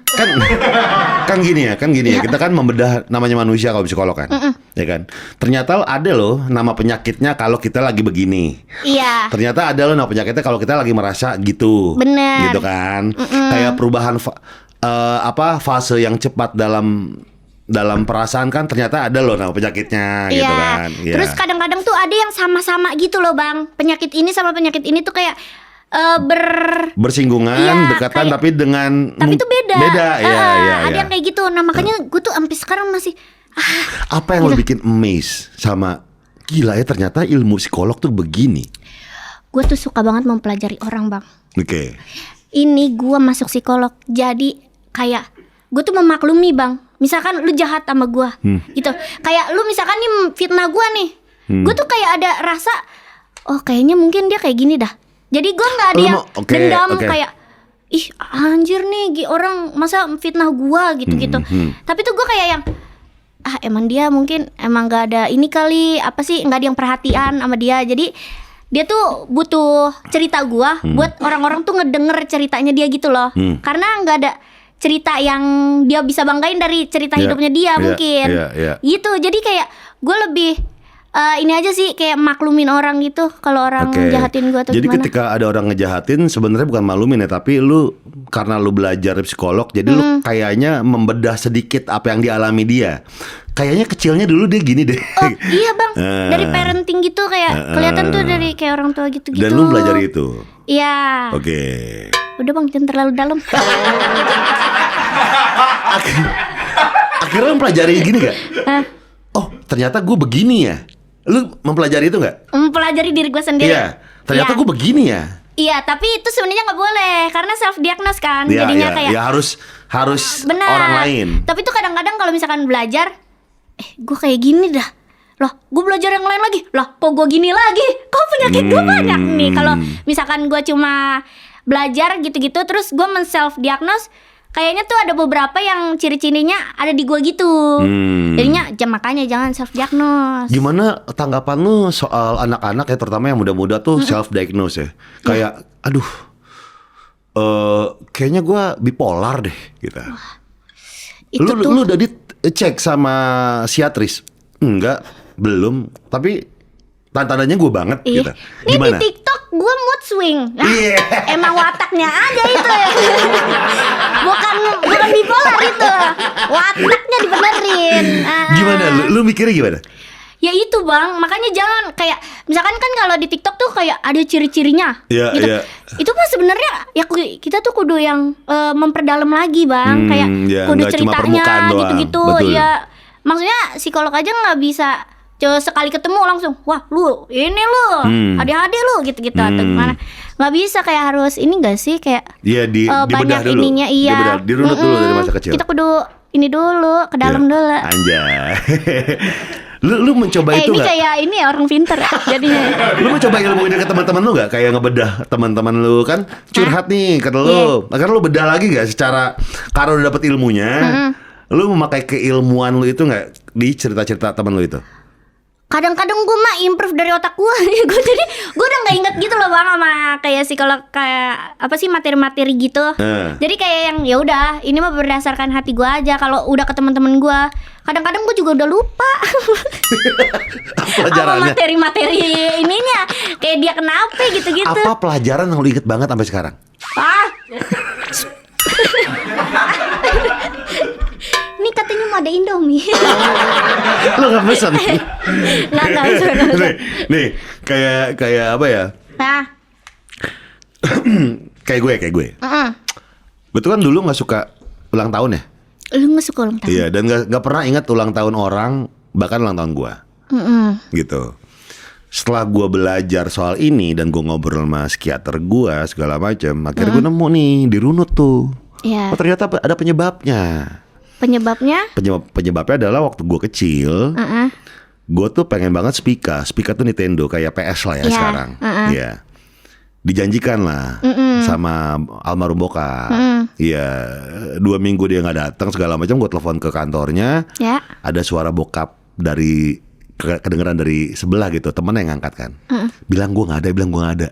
Kan gini ya. Kita kan membedah namanya manusia kalau psikolog kan, ya kan. Ternyata ada loh nama penyakitnya kalau kita lagi begini. Iya. Ternyata ada loh nama penyakitnya kalau kita lagi merasa gitu. Bener. Gitu kan. Kayak perubahan fase yang cepat dalam perasaan kan ternyata ada loh nama penyakitnya gitu kan. Iya. Terus kadang-kadang tuh ada yang sama-sama gitu loh bang. Penyakit ini sama penyakit ini tuh kayak bersinggungan, dekatan, tapi itu beda. Ada yang kayak gitu. Nah makanya gue tuh sampai sekarang masih apa yang lo bikin amazed sama gila ya ternyata ilmu psikolog tuh begini. Gue tuh suka banget mempelajari orang bang. Oke. Ini gue masuk psikolog jadi kayak gue tuh memaklumi bang. Misalkan lu jahat sama gue gitu. Kayak lu misalkan nih fitnah gue nih, gue tuh kayak ada rasa oh kayaknya mungkin dia kayak gini dah. Jadi gue nggak ada yang dendam kayak ih anjir nih orang masa fitnah gua gitu-gitu. Tapi tuh gue kayak yang emang dia mungkin emang nggak ada ini kali apa sih nggak ada yang perhatian sama dia. Jadi dia tuh butuh cerita gua buat orang-orang tuh ngedenger ceritanya dia gitu loh. Karena nggak ada cerita yang dia bisa banggain dari cerita hidupnya dia mungkin. Gitu. Jadi kayak gue lebih ini aja sih kayak maklumin orang gitu kalau orang jahatin gue atau jadi gimana. Ketika ada orang ngejahatin sebenarnya bukan maklumin ya, tapi lu karena lu belajar psikolog jadi lu kayaknya membedah sedikit apa yang dialami dia. Kayaknya kecilnya dulu dia gini deh. Oh iya bang, dari parenting gitu kayak kelihatan tuh dari kayak orang tua gitu-gitu. Dan lu belajar itu? Iya. Oke. Udah bang, jangan terlalu dalam. Akhirnya lu pelajari gini gak? Oh ternyata gue begini ya. Lu mempelajari itu nggak? Mempelajari diri gue sendiri. Iya. Ternyata gue begini ya. Iya, tapi itu sebenarnya nggak boleh karena self diagnose kan. Jadinya kayak ya harus orang lain. Tapi tuh kadang-kadang kalau misalkan belajar, gue kayak gini dah. Loh, gue belajar yang lain lagi. Loh, kok gue gini lagi? Kok penyakit gue banyak nih? Kalau misalkan gue cuma belajar gitu-gitu terus gue men self diagnose, kayaknya tuh ada beberapa yang ciri-cirinya ada di gua gitu. Jadinya makanya jangan self diagnose. Gimana tanggapan lu soal anak-anak ya, terutama yang muda-muda tuh self diagnose ya? Kayak aduh, kayaknya gua bipolar deh gitu. Lu udah dicek sama psikiatris? Enggak, belum. Tapi tanda-tandanya gue banget gitu. Ini Gimana? di TikTok gue mood swing. Nah, emang wataknya aja itu. bukan bipolar itu. Wataknya dibenerin. Gimana? Lu mikirnya gimana? Ya itu bang, makanya jangan kayak misalkan kan kalau di TikTok tuh kayak ada ciri-cirinya, gitu. Itu mah sebenarnya ya kita tuh kudu yang memperdalam lagi bang, kayak kudu ceritanya gitu-gitu. Ya maksudnya psikolog aja nggak bisa sekali ketemu langsung, wah lu ini lu, adik-adik lu gitu-gitu atau gimana? Nggak bisa, kayak harus ini nggak sih kayak banyak dulu. ininya, iya. Dirunut dulu dari masa kecil. Kita kudu ini dulu, ke dalam dulu. Anjay. Lu mencoba itu nggak? Ini kayak ini ya orang pinter jadinya. Lu mencoba ilmu ini ke teman-teman lu nggak? Kayak ngebedah teman-teman lu kan curhat nih ke lu. Akhirnya lu bedah lagi nggak secara karena udah dapet ilmunya? Lu memakai keilmuan lu itu nggak di cerita-cerita teman lu itu? Kadang-kadang gue mah improve dari otak gue. Jadi gue udah nggak inget gitu loh bang sama kayak psikolog kayak apa sih materi-materi gitu. Jadi kayak yang ya udah ini mah berdasarkan hati gue aja. Kalau udah ke teman-teman gue, kadang-kadang gue juga udah lupa. Pelajarannya. Apa materi-materi ininya kayak dia kenapa gitu-gitu. Apa pelajaran yang lu inget banget sampai sekarang? Ini katanya mau ada Indomie. Lu gak pesan? Nggak bisa. Nih, kayak apa ya? Kayak gue. Gue tuh kan dulu gak suka ulang tahun ya. Lu gak suka ulang tahun? Iya, dan gak pernah ingat ulang tahun orang, bahkan ulang tahun gue. Gitu. Setelah gue belajar soal ini dan gue ngobrol sama psikiater gue segala macam, akhirnya gue nemu nih dirunut tuh. Oh ternyata ada penyebabnya. Penyebabnya adalah waktu gue kecil, gue tuh pengen banget Spica tuh Nintendo kayak PS lah ya sekarang. Iya. Dijanjikan lah sama almarhum bokap. Iya, 2 minggu dia nggak datang segala macam. Gue telepon ke kantornya, ada suara bokap dari kedengeran dari sebelah gitu, temen yang ngangkat kan. Bilang gue nggak ada.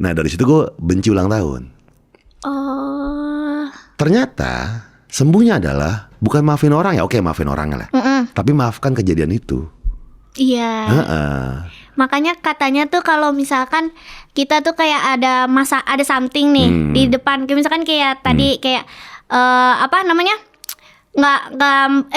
Nah dari situ gue benci ulang tahun. Ternyata sembuhnya adalah bukan maafin orang ya, oke maafin orangnya lah, tapi maafkan kejadian itu. Iya. Makanya katanya tuh kalau misalkan kita tuh kayak ada something nih di depan, kayak misalkan kayak tadi kayak apa namanya,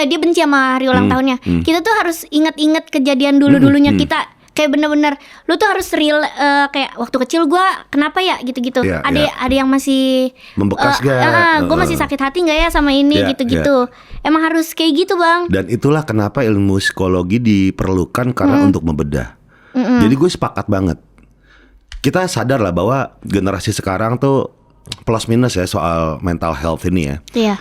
dia benci sama hari ulang tahunnya. Kita tuh harus inget-inget kejadian dulunya kita. Kayak bener-bener lu tuh harus real, kayak waktu kecil gue kenapa ya gitu-gitu. Ada yang masih membekas gak? Gue masih sakit hati gak ya sama ini gitu-gitu. Emang harus kayak gitu bang. Dan itulah kenapa ilmu psikologi diperlukan karena untuk membedah. Jadi gue sepakat banget. Kita sadar lah bahwa generasi sekarang tuh plus minus ya soal mental health ini ya. Iya.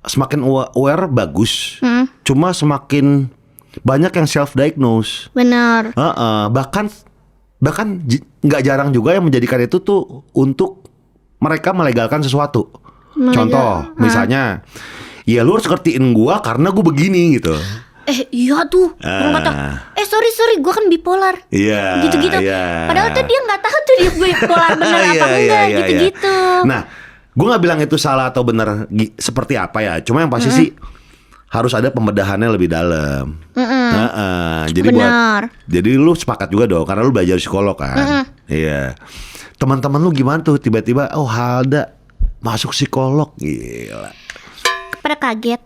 Semakin aware bagus, cuma semakin banyak yang self diagnose. Benar. Bahkan nggak jarang juga yang menjadikan itu tuh untuk mereka melegalkan sesuatu. Contoh, misalnya, ya lu harus ngertiin gua karena gua begini gitu. Iya tuh. Orang kata, sorry, gua kan bipolar. Iya. Gitu-gitu. Padahal tuh dia nggak tahu tuh dia bipolar benar apa enggak gitu-gitu. Nah, gua nggak bilang itu salah atau benar seperti apa ya. Cuma yang pasti sih harus ada pembedahannya lebih dalam. Jadi lu sepakat juga dong karena lu belajar psikolog kan. Iya. Teman-teman lu gimana tuh tiba-tiba Halda masuk psikolog, gila. Pada kaget.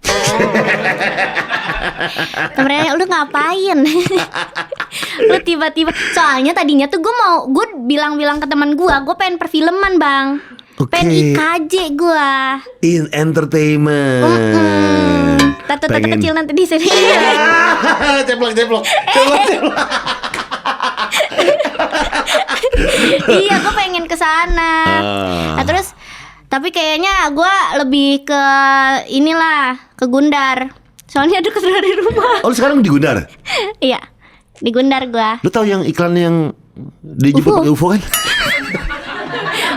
Kemarin lu ngapain? Lu tiba-tiba, soalnya tadinya tuh gue bilang ke teman gue pengen perfilman bang. Pengen IKJ gue. In entertainment. Tato kecil nanti di sini. Ceplok. Iya, gue pengen ke sana. Nah, terus tapi kayaknya gue lebih ke inilah, ke Gundar. Soalnya deket dari rumah. Oh, lu sekarang di Gundar? Iya, di Gundar gue. Lu tahu yang iklan yang dijemput pakai UFO kan?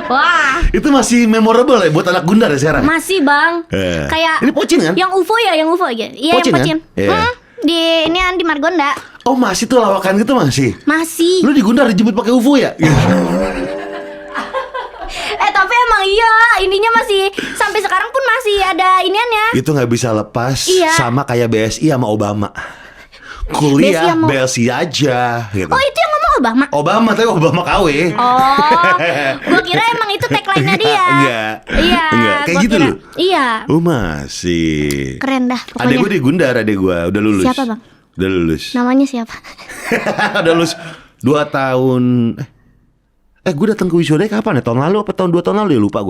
Wah, Itu masih memorable ya buat anak Gundar ya sekarang? Masih bang. Kayak ini Pocin kan? Yang UFO ya, yang UFO aja. Iya, Pocin, yang Pocin. kan? Iya. Di ini di Margonda. Oh masih tuh lawakan gitu masih? Masih. Lu di Gundar dijemput pakai UFO ya? Tapi emang iya, ininya masih sampai sekarang pun masih ada iniannya. Itu nggak bisa lepas sama kayak BSI sama Obama. BSI Kuliah sama- BSI aja gitu. Oh itu yang ngomong Obama. Obama tapi Obama KW. Oh, gua kira emang itu tagline-nya dia. Enggak. Iya. Enggak. Kayak gua gitu kira. loh. Iya. Oh masih. Keren dah pokoknya. Adek gue di Gundar, adek gue udah lulus. Siapa, Bang? Udah lulus. Namanya siapa? Udah lulus 2 tahun. Gue datang ke wisuda kapan ya? Tahun lalu apa tahun 2 tahun lalu ya? Lupa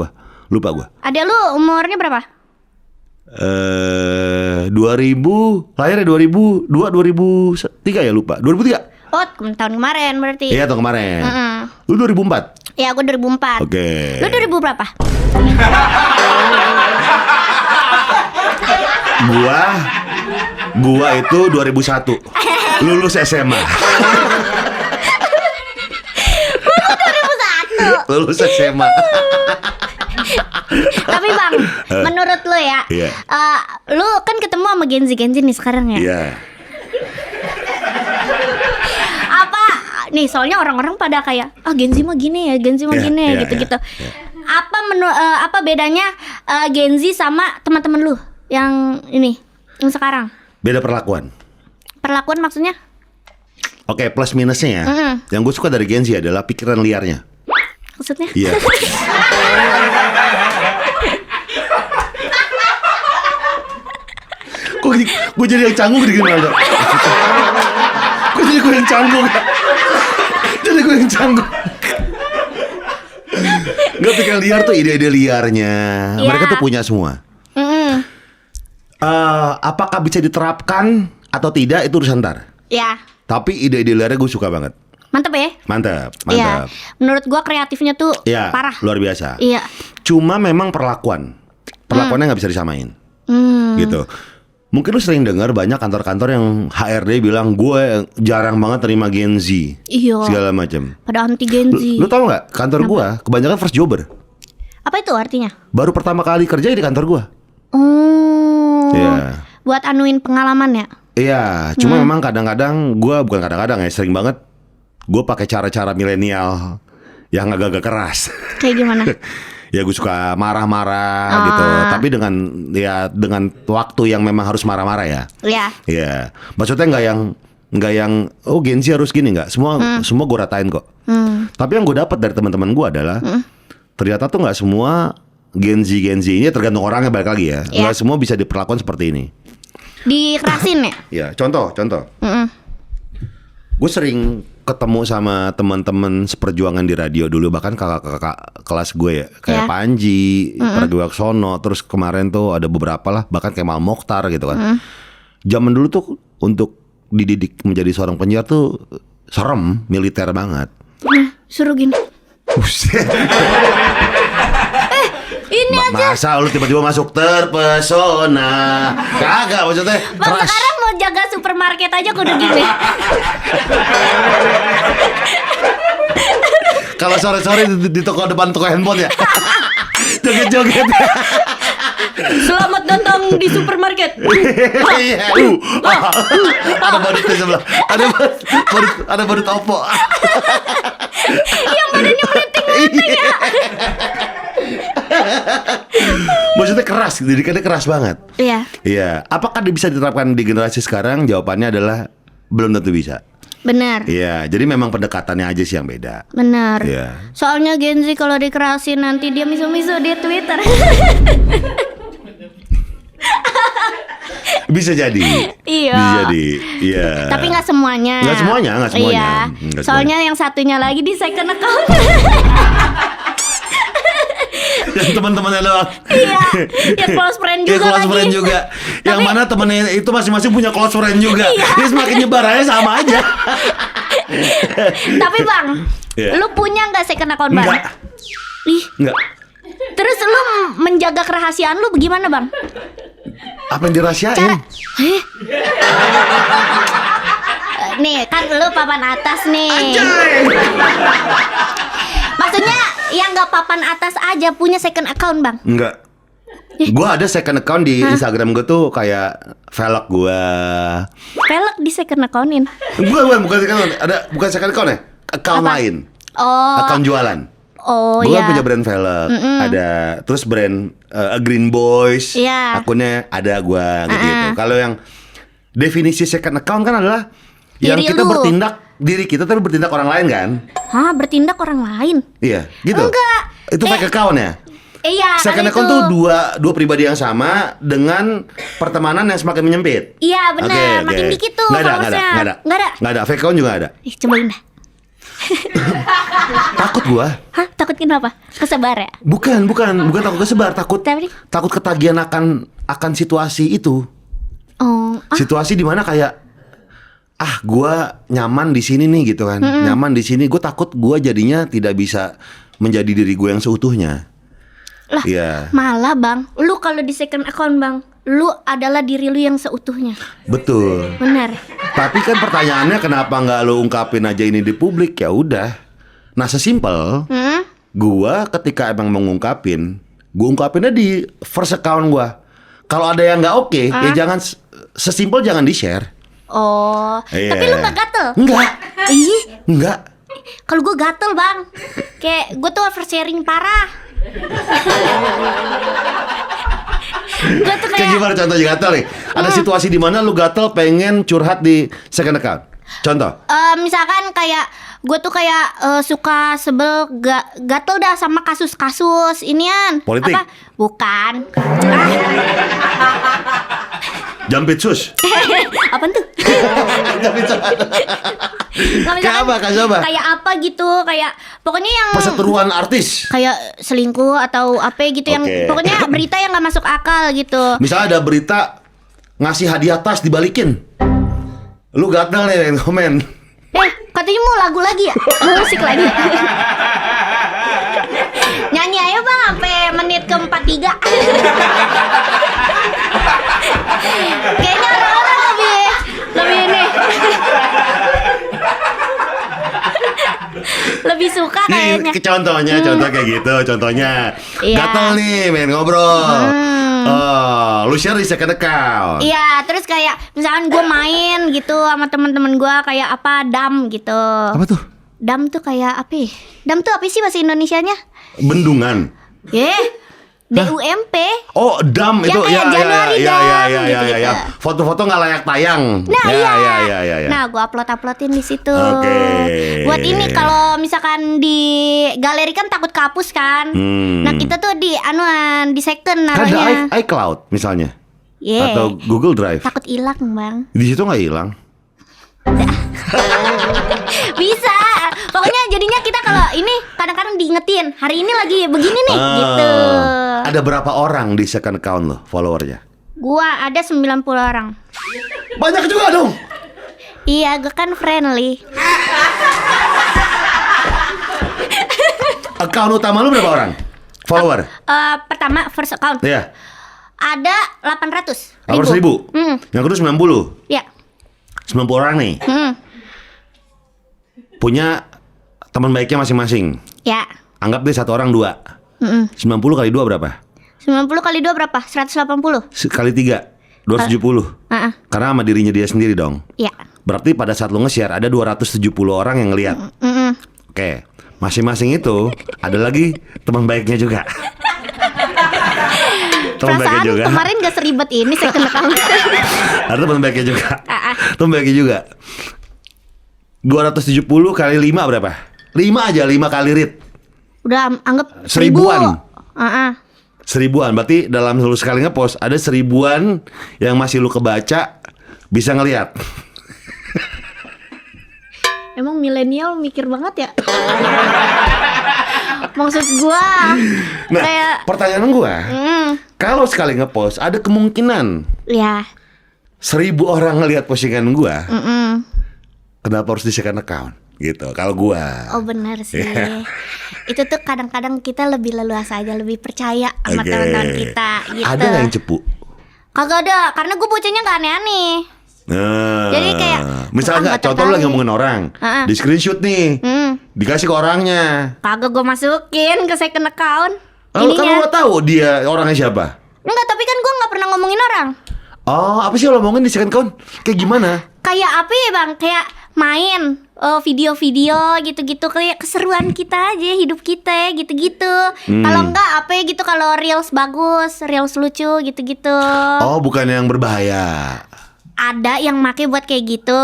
gue. Adek lu umurnya berapa? 2000, lahirnya 2002, 2003 ya lupa. 2003. Oh, tahun kemarin berarti. Iya tahun kemarin. Mm-mm. Lu 2004. Ya, gue 2004. Oke. Lu 2000 berapa? Gua itu 2001. Lulus SMA. 2001. Lulus SMA. Tapi Bang, menurut lu ya, Iya. lu kan ketemu sama Genzi nih sekarang ya. Iya. Apa nih soalnya orang-orang pada kayak Genzi mah gini ya, Genzi mah Iya, gini ya, iya, gitu-gitu. iya. Apa bedanya Genzi sama teman-teman lu yang ini, yang sekarang? Beda perlakuan. Perlakuan maksudnya? Oke, plus minusnya ya. Yang gue suka dari Gen Z adalah pikiran liarnya. Maksudnya? Iya. Kok gue jadi yang canggung gini Aldo? Kok jadi gue yang canggung? Jadi gue yang canggung. Gak, pikiran liar tuh ide-ide liarnya. Iya. Mereka tuh punya semua. Apakah bisa diterapkan atau tidak itu urusan ntar. Ya. Tapi ide-ide liarnya gue suka banget. Mantep ya? Mantap. Iya. Menurut gua kreatifnya tuh Iya, parah. luar biasa. Iya. Cuma memang perlakuannya nggak bisa disamain. Gitu. Mungkin lu sering dengar banyak kantor-kantor yang HRD bilang gue jarang banget terima Gen Z. Iya. Segala macam. Pada anti Genzi. Lu tau nggak kantor gua kebanyakan first jobber. Apa itu artinya? Baru pertama kali kerja di kantor gua. Oh. Iya. Buat anuin pengalaman ya? Iya, cuma memang kadang-kadang gue bukan kadang-kadang ya sering banget gue pakai cara-cara milenial yang agak-agak keras. Kayak gimana? Ya gue suka marah-marah gitu, tapi dengan waktu yang memang harus marah-marah ya. Iya. Iya, maksudnya nggak yang oh Gen Z harus gini, nggak semua gue ratain kok. Tapi yang gue dapat dari teman-teman gue adalah ternyata tuh nggak semua Gen Z ini tergantung orangnya, balik lagi ya. Nggak semua bisa diperlakukan seperti ini. Dikerasin ya? Ya, contoh. Gue sering ketemu sama teman-teman seperjuangan di radio dulu, bahkan kakak-kakak kelas gue ya, kayak Panji, Pragiwaksono, terus kemarin tuh ada beberapa lah, bahkan Kemal Mokhtar gitu kan. Zaman dulu tuh untuk dididik menjadi seorang penyiar tuh serem, militer banget. Suruh gini. Buset. Ini aja. Masa lu tiba-tiba masuk terpesona? Kagak, maksudnya Bang, keras. sekarang mau jaga supermarket aja kudu gini. Kalau sore-sore di toko depan toko handphone ya. Joget-joget. Selamat datang di supermarket. Iya. Ada badut di sebelah. Ada badut Oppo. Yang badannya meliting-liting ya. Maksudnya keras, didikannya keras banget. Iya. Iya. Apakah bisa diterapkan di generasi sekarang? Jawabannya adalah belum tentu bisa. Benar. Iya. Jadi memang pendekatannya aja sih yang beda. Benar. Iya. Soalnya Genzi kalau dikerasin nanti dia misu-misu di Twitter. Bisa jadi. Iya. Bisa jadi. Iya. Tapi nggak semuanya. Nggak semuanya. Iya. Nggak Soalnya yang satunya lagi di second account. Yang teman-temannya doang. Iya. Yang close friend juga. Yang close lagi. friend juga. Yang mana temennya itu masing-masing punya close friend juga. Iya. Dia semakin nyebar aja sama aja. Tapi Bang, Iya. lu punya nggak second account Bang? Enggak. Ih. Enggak. Terus lu menjaga kerahasiaan lu bagaimana Bang? Apa yang dirahasiain? Nih kan lu papan atas nih. Maksudnya yang nggak papan atas aja punya second account bang? Enggak. Gue ada second account di Instagram gue tuh kayak velg gue. Velg di second accountin? Bukan second account. Bukan second account ya? Account lain. Oh. Account jualan. Oh Gue iya. punya brand velg. Ada terus brand Green Boys. Iya. Akunnya ada gue gitu. Kalau yang definisi second account kan adalah yang Diri kita lu. bertindak diri kita tapi bertindak orang lain kan? Hah, bertindak orang lain? Iya, gitu. Enggak. Itu fake account ya? Iya. Second kan account itu. tuh dua pribadi yang sama dengan pertemanan yang semakin menyempit. Iya benar, Oke. makin dikit tuh Nggak ada. followersnya. Nggak ada. Fake account juga ada. Cobain dah. Takut gua. Hah, takut kenapa? Kesebar ya? Bukan takut kesebar, Tapi? takut ketagihan akan situasi itu. Oh, Situasi di mana kayak gua nyaman di sini nih gitu kan. Nyaman di sini, gua takut gua jadinya tidak bisa menjadi diri gue yang seutuhnya. lah. Iya. Malah bang, lu kalau di second account bang, lu adalah diri lu yang seutuhnya. Betul. Benar. Tapi kan pertanyaannya kenapa nggak lo ungkapin aja ini di publik? Ya udah. Nah sesimpel, gua ketika emang mengungkapin, gua ungkapinnya di first account gua. Kalau ada yang nggak oke, ya jangan sesimpel jangan di share. Oh, Iya. tapi lu nggak gatel? Enggak, Ih, enggak. kalau gue gatel bang, kayak gue tuh oversharing parah. Gue tuh Kayak gimana contohnya gatel nih? Ada situasi di mana lu gatel pengen curhat di second account. Contoh. Misalkan kayak gue tuh kayak suka sebel gatel dah sama kasus-kasus inian. Politik? Apa? Bukan. Jampitsus. Apaan tuh? Nggak, Kayak apa? Kasus apa? Kayak apa gitu? Kayak pokoknya yang Perseteruan artis. kayak selingkuh atau apa gitu yang Oke. pokoknya berita yang nggak masuk akal gitu. Misalnya ada berita ngasih hadiah tas dibalikin. Lu gatel nih yang komen. Katanya mau lagu lagi ya? Mau musik lagi? Nyanyi aja bang sampai menit ke-43. Kayaknya orang-orang lebih ini. Lebih suka kayaknya. Contoh kayak gitu, contohnya Iya. gatel nih main ngobrol. Oh, lu share di second account. Iya, terus kayak misalkan gue main gitu sama teman-teman gue kayak apa dam gitu. Apa tuh? Dam tuh kayak apa? Ya? Dam tuh apa sih bahasa Indonesianya? Bendungan. DUMP. Oh, dam Yang itu kayak Januari dam, gitu-gitu. ya. Foto-foto nggak layak tayang. Nah Ya. Nah gue uploadin di situ. Oke. Buat ini kalau misalkan di galeri kan takut kapus kan. Nah kita tuh di di second Kan ada naruhnya. iCloud misalnya. Yeah. Atau Google Drive. Takut hilang bang. Di situ nggak hilang. Bisa. Pokoknya jadinya kita kalau ini kadang-kadang diingetin hari ini lagi begini nih gitu. Ada berapa orang di second account lo followernya? Gua ada 90 orang. Banyak juga dong. Iya, gue kan friendly. Account utama lu berapa orang? Follower? Pertama first account Iya. ada 800 800.000. Yang kedua 90. Ya. 90 orang nih. Punya teman baiknya masing-masing. Ya. Anggap deh satu orang 2. 90 kali 2 berapa? 90 kali 2 berapa? 180. Kali 3 270. Karena sama dirinya dia sendiri dong. Ya. Berarti pada saat lu nge-share ada 270 orang yang ngeliat. Oke. Masing-masing itu ada lagi teman baiknya juga. Teman baiknya Perasaan juga. kemarin gak seribet ini second account. Ada teman baiknya juga. Teman baiknya juga. 270 kali 5 berapa? 5 aja, 5 kali read. Udah anggap 1000-an. 1000. 1000-an. Berarti dalam lu sekali ngepost ada 1000-an yang masih lu kebaca bisa ngelihat. Emang milenial mikir banget ya. Maksud gua Nah, kayak pertanyaan gua, kalau sekali ngepost ada kemungkinan ya 1000 orang ngelihat postingan gua, kenapa harus di second account? Gitu. Kalau gua. oh benar sih. Iya. Itu tuh kadang-kadang kita lebih leluasa aja, lebih percaya sama Oke. teman-teman kita gitu. Ada nggak yang cepu? Kagak ada, karena gue bocahnya gak aneh-aneh. Jadi kayak misalnya nggak contoh lu lagi tertarik. ngomongin orang, di screenshot nih, Dikasih ke orangnya. Kagak gue masukin ke second account. Oh, kan lo tahu dia orangnya siapa? Enggak, tapi kan gue nggak pernah ngomongin orang. Oh, apa sih lo ngomongin di second account? Kayak gimana? Kayak apa ya bang? Kayak main video-video gitu-gitu, kayak keseruan kita aja, hidup kita gitu-gitu. Kalau enggak apa ya gitu, kalau reels bagus, reels lucu gitu-gitu. Oh, bukan yang berbahaya. Ada yang make buat kayak gitu,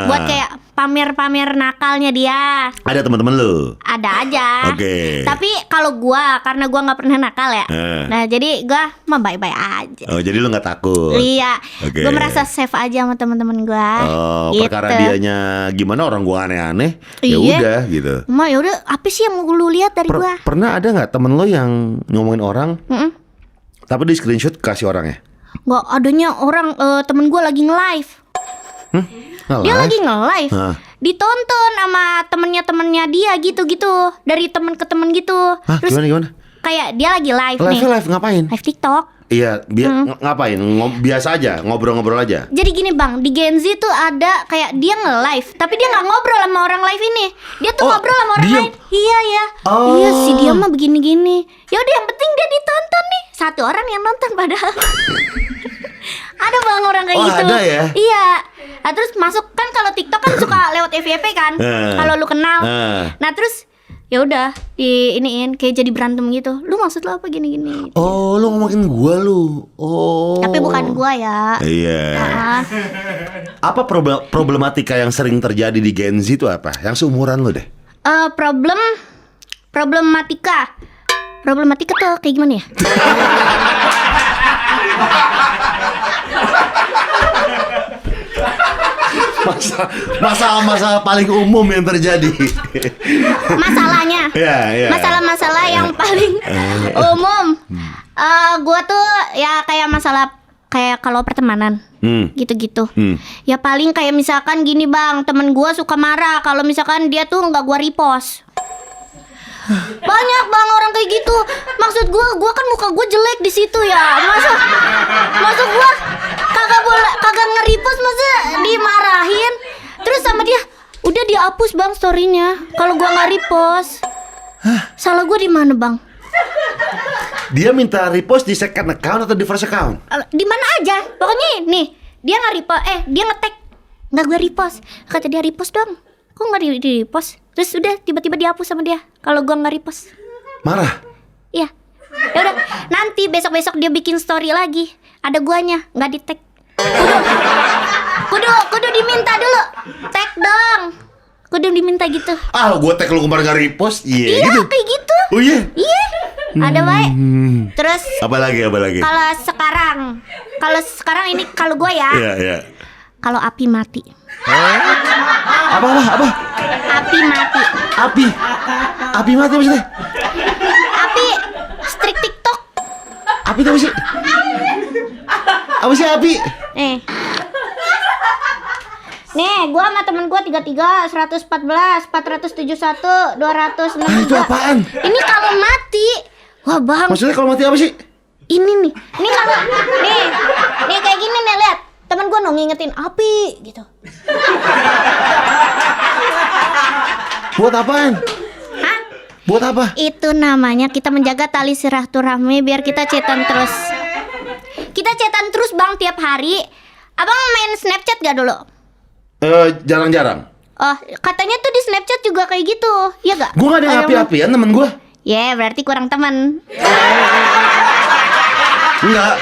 buat kayak pamer-pamer nakalnya dia. Ada teman-teman lu? Ada aja. Oke. Tapi kalau gua, karena gua nggak pernah nakal ya, nah jadi gua mah bye-bye aja. Oh, jadi lu nggak takut? Iya. Oke. Gua merasa safe aja sama teman-teman gua. Oh, gitu. perkara dianya gimana, orang gua aneh-aneh, ya Iya. udah gitu. Ma ya udah, apa sih yang mau lu lihat dari gua? Pernah ada nggak temen lo yang ngomongin orang, tapi di screenshot kasih orangnya? Nggak, adanya orang temen gua lagi nge-live. Dia lagi nge-live. Ditonton sama temennya dia gitu-gitu, dari temen ke temen gitu. Hah, Terus gimana? kayak dia lagi live nih. Live ngapain? Live TikTok. Iya, ngapain? Biasa aja, ngobrol-ngobrol aja. Jadi gini bang, di Gen Z tuh ada kayak dia nge-live, tapi dia nggak ngobrol sama orang live ini. Dia tuh ngobrol sama orang lain. Iya ya. Iya sih, dia mah begini-gini. Ya udah, yang penting dia ditonton nih. Satu orang yang nonton padahal. Ada bang orang kayak gitu. Ada ya? Iya. Nah terus masuk kan, kalau TikTok kan suka lewat FYP kan. Kalau lu kenal. Nah terus ya udah di iniin kayak jadi berantem gitu. Lu maksud lu apa gini-gini? Oh, lu ngomongin gua lu. Oh. Tapi bukan gua ya. Iya. Apa problematika yang sering terjadi di Gen Z itu apa? Yang seumuran lu deh. Problematika tuh kayak gimana ya? Masalah paling umum yang terjadi. Masalahnya. Iya. Masalah-masalah yang paling umum. Gua tuh ya kayak masalah kayak kalau pertemanan. Gitu-gitu. Ya paling kayak misalkan gini bang, temen gua suka marah kalau misalkan dia tuh nggak gua repost. Banyak bang orang kayak gitu. Maksud gua kan muka gua jelek di situ ya. Masuk gua kagak nge-repost, masa dimarahin. Terus sama dia, udah dihapus bang story-nya kalau gua nggak repost. Salah gua di mana bang? Dia minta repost di second account atau di first account? Di mana aja. Pokoknya nih, dia nggak repost, dia nge-tag nggak gua repost. Kata dia repost dong. Kok nggak di repost? Terus udah tiba-tiba dihapus sama dia kalau gua nggak repost. Marah? Iya. Ya udah, nanti besok-besok dia bikin story lagi. Ada guanya, nggak di tag. Kudu diminta dulu. Tag dong. Kudu diminta gitu. Gua tag lu kemarin nggak repost. Iya, gitu. kayak gitu. Oh iya. Iya. Ada baik. Terus Apa lagi? kalau sekarang ini kalau gua ya. Iya. Kalau api mati. Apa? Api mati. Api mati maksudnya? Api strik TikTok. Api itu apa sih? Apa sih api? Nih, gua sama temen gua 33, 114, 471, 263. Itu apaan? Ini kalau mati. Wah, Bang. Maksudnya kalau mati apa sih? Ini nih. Ini kalau nih kayak gini nih, lihat. Temen gua ngingetin api gitu. Buat apaan? Hah? Buat apa? Itu namanya kita menjaga tali silaturahmi biar kita chatan terus. Kita chatan terus Bang tiap hari. Abang main Snapchat gak dulu? Jarang-jarang. Oh, katanya tuh di Snapchat juga kayak gitu. Iya gak? Gue gak ada yang api-apian temen gue. Ya, berarti kurang teman. Enggak.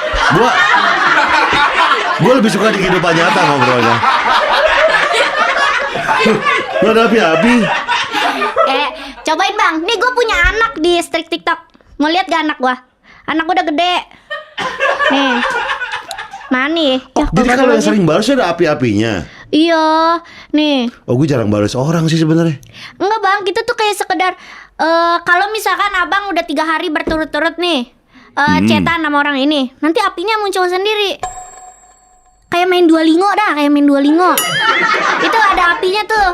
Gue lebih suka di kehidupan nyata ngobrolnya. Gak ada api-api. Cobain Bang. Nih gue punya anak di strik TikTok. Mau lihat gak anak gue? Anak gue udah gede. Nih. Mana nih? Jadi kalau yang sering balas ada api-apinya. Iya, nih. Oh, gue jarang balas orang sih sebenarnya. Enggak Bang, kita tuh kayak sekedar kalau misalkan abang udah 3 hari berturut-turut nih chatan sama orang ini, nanti apinya muncul sendiri. Kayak main Duolingo dah, Itu ada apinya tuh.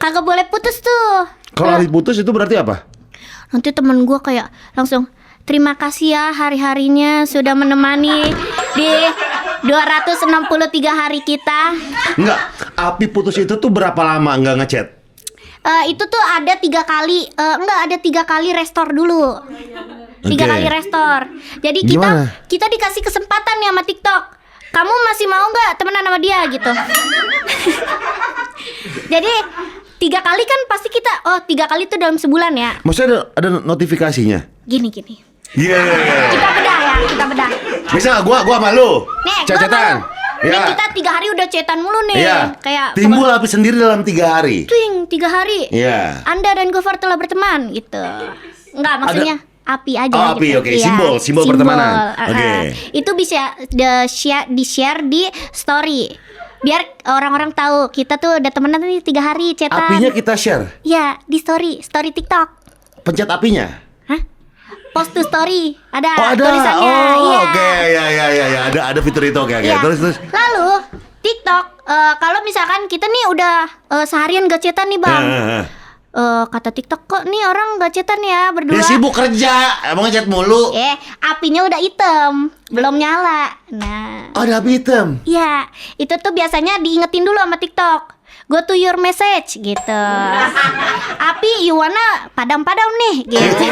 Kagak boleh putus tuh. Kalau hari putus itu berarti apa? Nanti temen gue kayak langsung, terima kasih ya hari-harinya sudah menemani di 263 hari kita. Enggak, api putus itu tuh berapa lama enggak ngechat? itu tuh ada 3 kali, ada 3 kali restore dulu. 3 kali restore. Jadi kita dikasih kesempatan nih sama TikTok. Kamu masih mau nggak temenan sama dia gitu? Jadi 3 kali kan pasti kita 3 kali itu dalam sebulan ya. Maksudnya ada notifikasinya? Gini. Iya. Kita bedah. Misal gua sama lu chat-chatan. Nih kita 3 hari udah chatan mulu nih. Kayak timbul api sendiri dalam 3 hari. Twing 3 hari. Iya. Anda dan Gofar telah berteman gitu. Enggak, maksudnya api aja api, gitu. oke. Simbol pertemanan. Oke. Itu bisa di-share di story. Biar orang-orang tahu kita tuh udah temenan nih 3 hari chatan. Apinya kita share? Iya, di story TikTok. Pencet apinya? Hah? Post to story. Ada ada. tulisannya. Oke. Ya. Ada fitur itu. Oke. Terus. Lalu TikTok kalau misalkan kita nih udah seharian gak chatan nih Bang. Kata TikTok kok nih orang gak chatan ya berdua. Dia sibuk kerja, emang chat mulu. Apinya udah hitam, belum nyala. Nah. Ada api hitam. Iya, itu tuh biasanya diingetin dulu sama TikTok. Go to your message gitu. Api you wanna padam-padam nih gitu.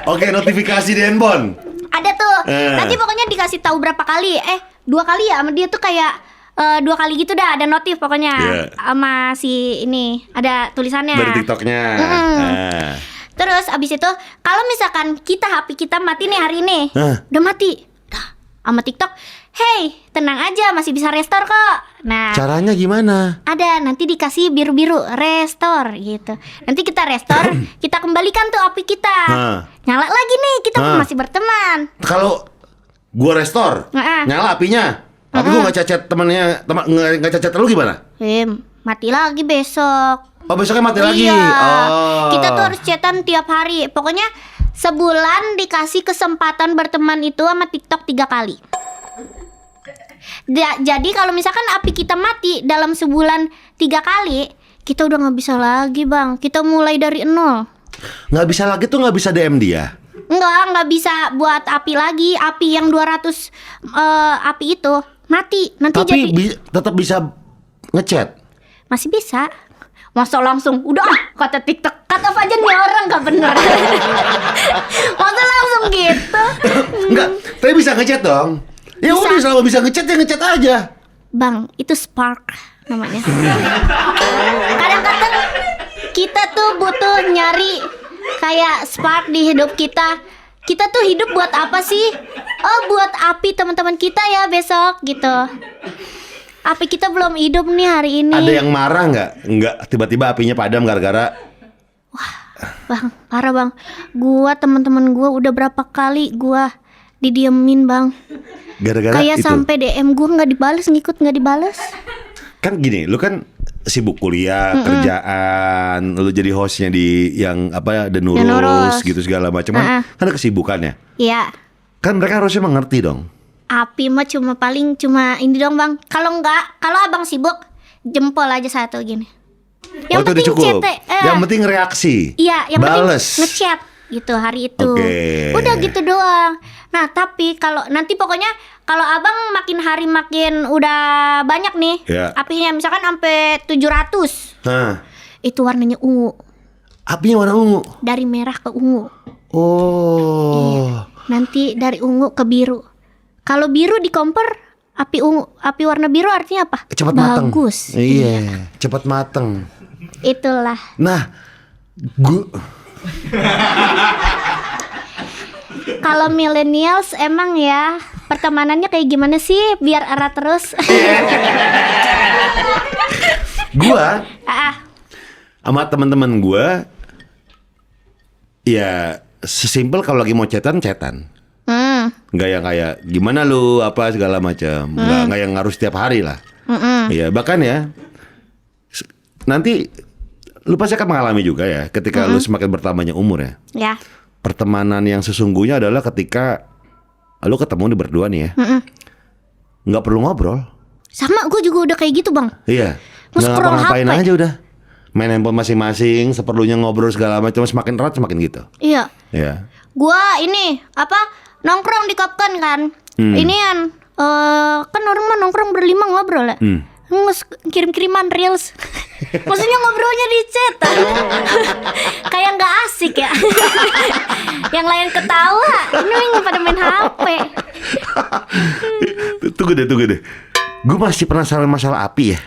Oke, notifikasi di handphone. Ada tuh. Nanti pokoknya dikasih tahu berapa kali. 2 kali ya sama dia tuh kayak 2 kali gitu dah, ada notif pokoknya. Sama si ini ada tulisannya dari TikToknya. Terus abis itu kalau misalkan HP kita mati nih hari ini, udah mati, sama TikTok, hey tenang aja masih bisa restore kok. Nah caranya gimana? Ada, nanti dikasih biru-biru restore gitu. Nanti kita restore, kita kembalikan tuh HP kita, nyala lagi nih, kita masih berteman. Kalau gua restore, nyala apinya. Tapi gue gak cacat temennya, gak cacat lu gimana? Mati lagi besok. Oh besoknya mati lagi? Kita tuh harus chatan tiap hari. Pokoknya sebulan dikasih kesempatan berteman itu sama TikTok 3 kali. Jadi kalau misalkan api kita mati dalam sebulan 3 kali, kita udah gak bisa lagi Bang. Kita mulai dari 0. Gak bisa lagi tuh gak bisa DM dia? Nggak bisa buat api lagi. Api yang 200 api itu mati nanti. Tapi tetap bisa ngechat? Masih bisa. Masa langsung udah kata TikTok cut off aja nih orang gak bener. Masa langsung gitu. Enggak, tapi bisa ngechat dong. Ya udah selama bisa ngechat ya ngechat aja. Bang, itu spark namanya. Kadang-kadang kita tuh butuh nyari kayak spark di hidup kita. Kita tuh hidup buat apa sih? Buat api teman-teman kita ya besok gitu. Api kita belum hidup nih hari ini. Ada yang marah nggak? Nggak, tiba-tiba apinya padam gara-gara. Wah, Bang, parah Bang. Teman-teman gua udah berapa kali gua didiemin Bang. Gara-gara kayak itu. Sampai DM gua nggak dibales. Kan gini, lu kan sibuk kuliah, kerjaan, lu jadi hostnya di yang apa, The Nurus gitu segala macam. Kan ada kesibukannya. Iya. Kan mereka harusnya mengerti dong. Api mah cuma ini dong Bang. Kalau abang sibuk, jempol aja satu gini. Yang penting cukup. Yang penting reaksi. Iya, yang bales. penting ngechat gitu hari itu. Udah gitu doang. Nah tapi kalau nanti pokoknya kalau abang makin hari makin udah banyak nih apinya, misalkan sampai 700. Itu warnanya ungu. Apinya warna ungu? Dari merah ke ungu. Iya. Nanti dari ungu ke biru. Kalau biru di kompor, api warna biru artinya apa? Cepat mateng. Bagus. Iya, cepat mateng. Itulah. Nah, kalau millennials emang ya pertemanannya kayak gimana sih biar erat terus? Gua sama teman-teman gua ya sesimpel kalau lagi mau chatan. Nggak yang kayak gimana lu apa segala macam. Nggak yang harus setiap hari lah. Iya, bahkan ya nanti lu pasti akan mengalami juga ya ketika lu semakin bertambahnya umur ya. Ya. Pertemanan yang sesungguhnya adalah ketika lu ketemu di berdua nih ya. Nggak perlu ngobrol. Sama, gue juga udah kayak gitu Bang. Iya. Nggak ngapa-ngapain aja udah. Main handphone masing-masing, seperlunya ngobrol segala macam, semakin erat semakin gitu. Iya. Iya. Gua ini nongkrong di Kapten kan. Inian kan orang mah nongkrong berlima ngobrol ya. Kirim-kiriman reels. Maksudnya ngobrolnya di chat. Kayak nggak asik ya. Yang lain ketawa, ini pada main HP. Tunggu deh. Gue masih penasaran masalah api ya.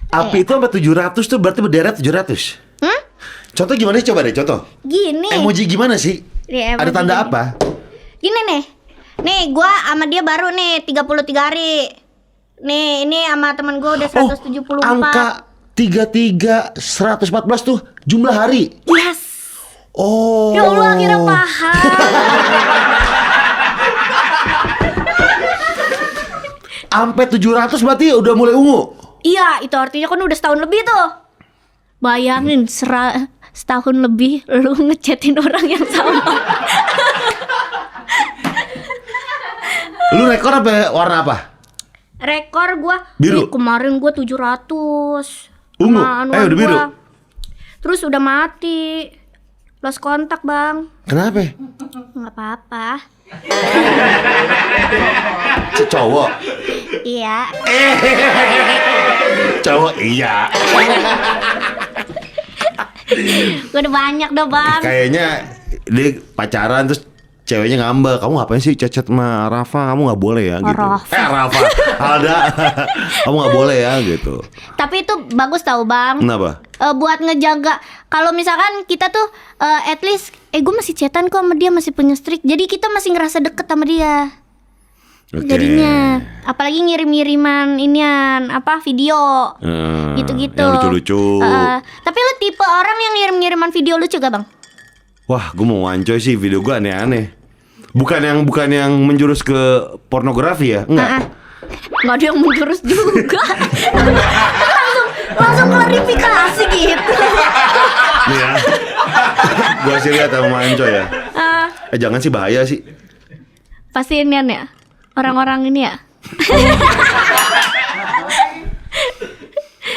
Api itu sampai 700 tuh berarti berderet 700. Contoh gimana sih? Coba deh contoh. Gini. Emoji gimana sih? Ya, ada tanda gini. apa? Gini nih. Nih gua sama dia baru nih 33 hari. Nih ini sama teman gua udah 174. Angka 33 114 tuh jumlah hari. Yes. Oh. Ya Allah akhirnya paham. Sampai 700 berarti udah mulai ungu. Iya, itu artinya kan udah setahun lebih tuh. Bayangin setahun lebih lu ngechatin orang yang sama. Lu rekor apa warna apa? Rekor gua biru. Kemarin gua 700. Ungu. Udah biru. Terus udah mati. Lost kontak, Bang. Kenapa? Enggak apa-apa. Cowok. Iya. Cowok iya. Gue udah banyak dah, Bang. Kayaknya dia pacaran terus ceweknya ngambek, kamu ngapain sih chat sama Rafa, kamu nggak boleh ya gitu. Rafa Alda. Kamu nggak boleh ya gitu. Tapi itu bagus tau, Bang. Kenapa? Buat ngejaga. Kalau misalkan kita tuh at least gue masih chatan kok sama dia, masih punya streak. Jadi kita masih ngerasa deket sama dia. Okay. Jadinya apalagi ngirim-ngiriman inian video gitu-gitu. Yang lucu-lucu. Tapi lu tipe orang yang ngirim-ngiriman video lucu gak, Bang? Wah, gue mau wancoy sih, video gue aneh-aneh. Bukan yang menjurus ke pornografi ya? Enggak. Nggak ada yang menjurus juga. langsung klarifikasi gitu. Nih ya. Gue sih lihat sama Wancoy ya. Jangan sih, bahaya sih. Pasti inian ya. Orang-orang ini ya.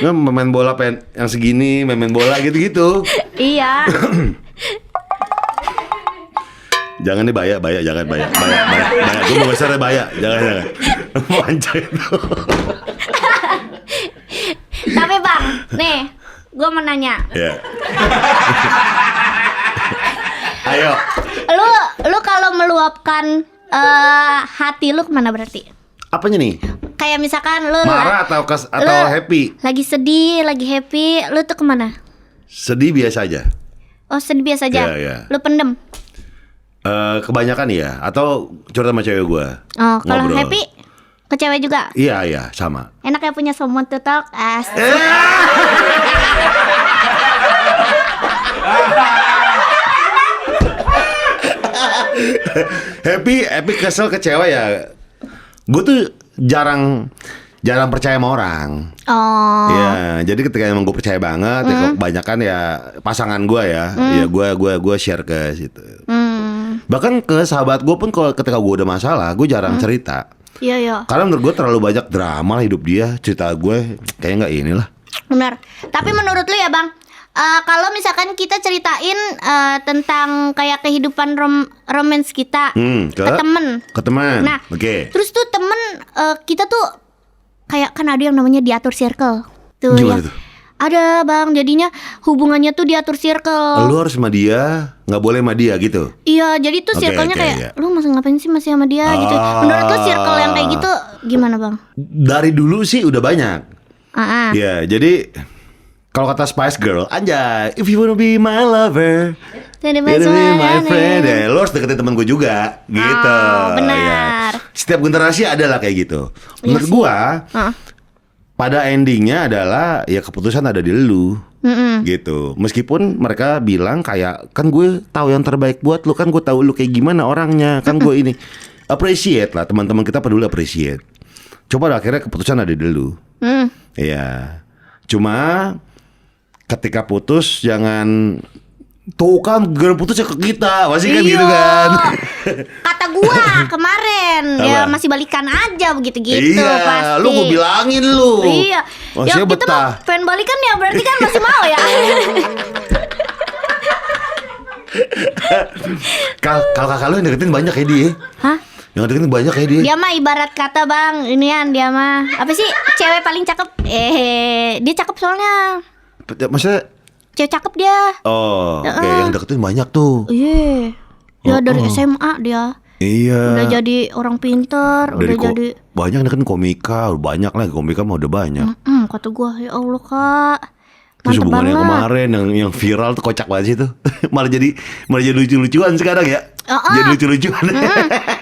Nggak, main bola yang segini, main bola gitu-gitu. Iya. Jangan deh, bahaya, jangan bahaya. Gue mau besar bahaya, jangan. Wancoy itu. Tapi Bang, nih, gue mau nanya. Ya. Ayo. Lu kalau meluapkan hati lu kemana berarti? Apanya nih? Kayak misalkan lu marah atau happy? Lagi sedih, lagi happy, lu tuh kemana? Sedih biasa aja. Oh, sedih biasa aja. Iya. Lu pendem? Kebanyakan ya. Atau curhat sama cewek gue. Oh, kalau happy ke cewek juga? Iya, sama. Enak ya punya someone to talk. Happy kesel ke cewek ya. Gue tuh jarang percaya sama orang. Oh. Ya, jadi ketika emang gue percaya banget, ya kebanyakan ya pasangan gue ya, ya gue share ke situ. Bahkan ke sahabat gue pun kalau ketika gue udah masalah, gue jarang cerita. Iya. Karena menurut gue terlalu banyak drama lah hidup dia, cerita gue kayaknya nggak inilah. Benar. Tapi menurut lu ya Bang, kalau misalkan kita ceritain tentang kayak kehidupan romance kita ke temen. Nah, terus tuh temen kita tuh kayak kan ada yang namanya diatur circle. Tuh. Gimana ya. tuh? Ada Bang, jadinya hubungannya tuh diatur circle. Lu harus sama dia, nggak boleh sama dia gitu. Iya, jadi tuh circle-nya kayak lu masih ngapain sih masih sama dia gitu. Menurut lu circle yang kayak gitu gimana Bang? Dari dulu sih udah banyak. Ya, jadi kalau kata Spice Girl, anjay, if you wanna be my lover, be my friend, ya lu harus deketin temen gue juga, gitu. Benar. Ya. Setiap generasi adalah kayak gitu. Menurut gua, pada endingnya adalah ya keputusan ada di lu, gitu. Meskipun mereka bilang kayak kan gue tahu yang terbaik buat lu, kan gue tahu lu kayak gimana orangnya, kan gue ini appreciate lah, teman-teman kita peduli appreciate. Coba akhirnya keputusan ada di lu. Ya, cuma ketika putus jangan tuh kan gara putus ya ke kita, masih kan gitu kan. Kata gua kemarin ya masih balikan aja begitu-gitu. Iya, pasti. Lu gue bilangin lu. Iya. Ya kita betah. mau pengen balikan ya berarti kan masih mau ya. Kalau kakak lu yang deketin banyak ya dia. Hah? Yang deketin banyak ya dia. Dia mah ibarat kata bang, inian dia mah apa sih cewek paling cakep? Dia cakep soalnya. Maksudnya? Cewek cakep dia. Oh, oke, yang deketin banyak tuh. Iya. Dia dari SMA dia. Iya. Udah jadi orang pinter, udah jadi banyak deketin komika, banyak lah komika mah udah banyak. Kata gua ya Allah kak. Terus Mantep hubungan yang banget. kemarin yang viral tuh kocak banget sih tuh. malah jadi lucu-lucuan sekarang ya. Jadi lucu-lucuan.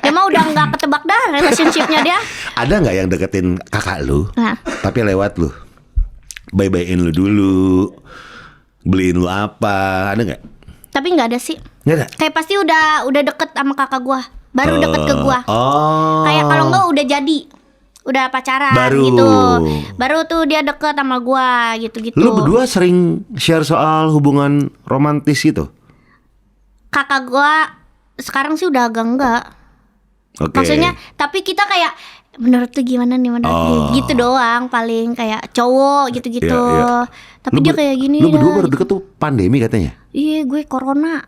Dia mah udah nggak ketebak dah relationshipnya dia. Ada nggak yang deketin kakak lu? Nah. Tapi lewat lu. Bye-byein lu dulu. Beliin lu apa? Ada nggak? Tapi nggak ada sih. Nggak ada. Kayak pasti udah deket sama kakak gua. Baru deket ke gua. Oh. Kayak kalau enggak udah jadi. Udah pacaran Baru. gitu. Baru tuh dia deket sama gua gitu-gitu. Lu berdua sering share soal hubungan romantis gitu? Kakak gua sekarang sih udah agak enggak. Oke. Maksudnya tapi kita kayak menurut lu gimana nih gitu doang paling kayak cowok gitu-gitu. Iya, iya. Tapi dia kayak gini. Lu berdua dah, baru gitu. deket tuh pandemi katanya? Iya gue corona.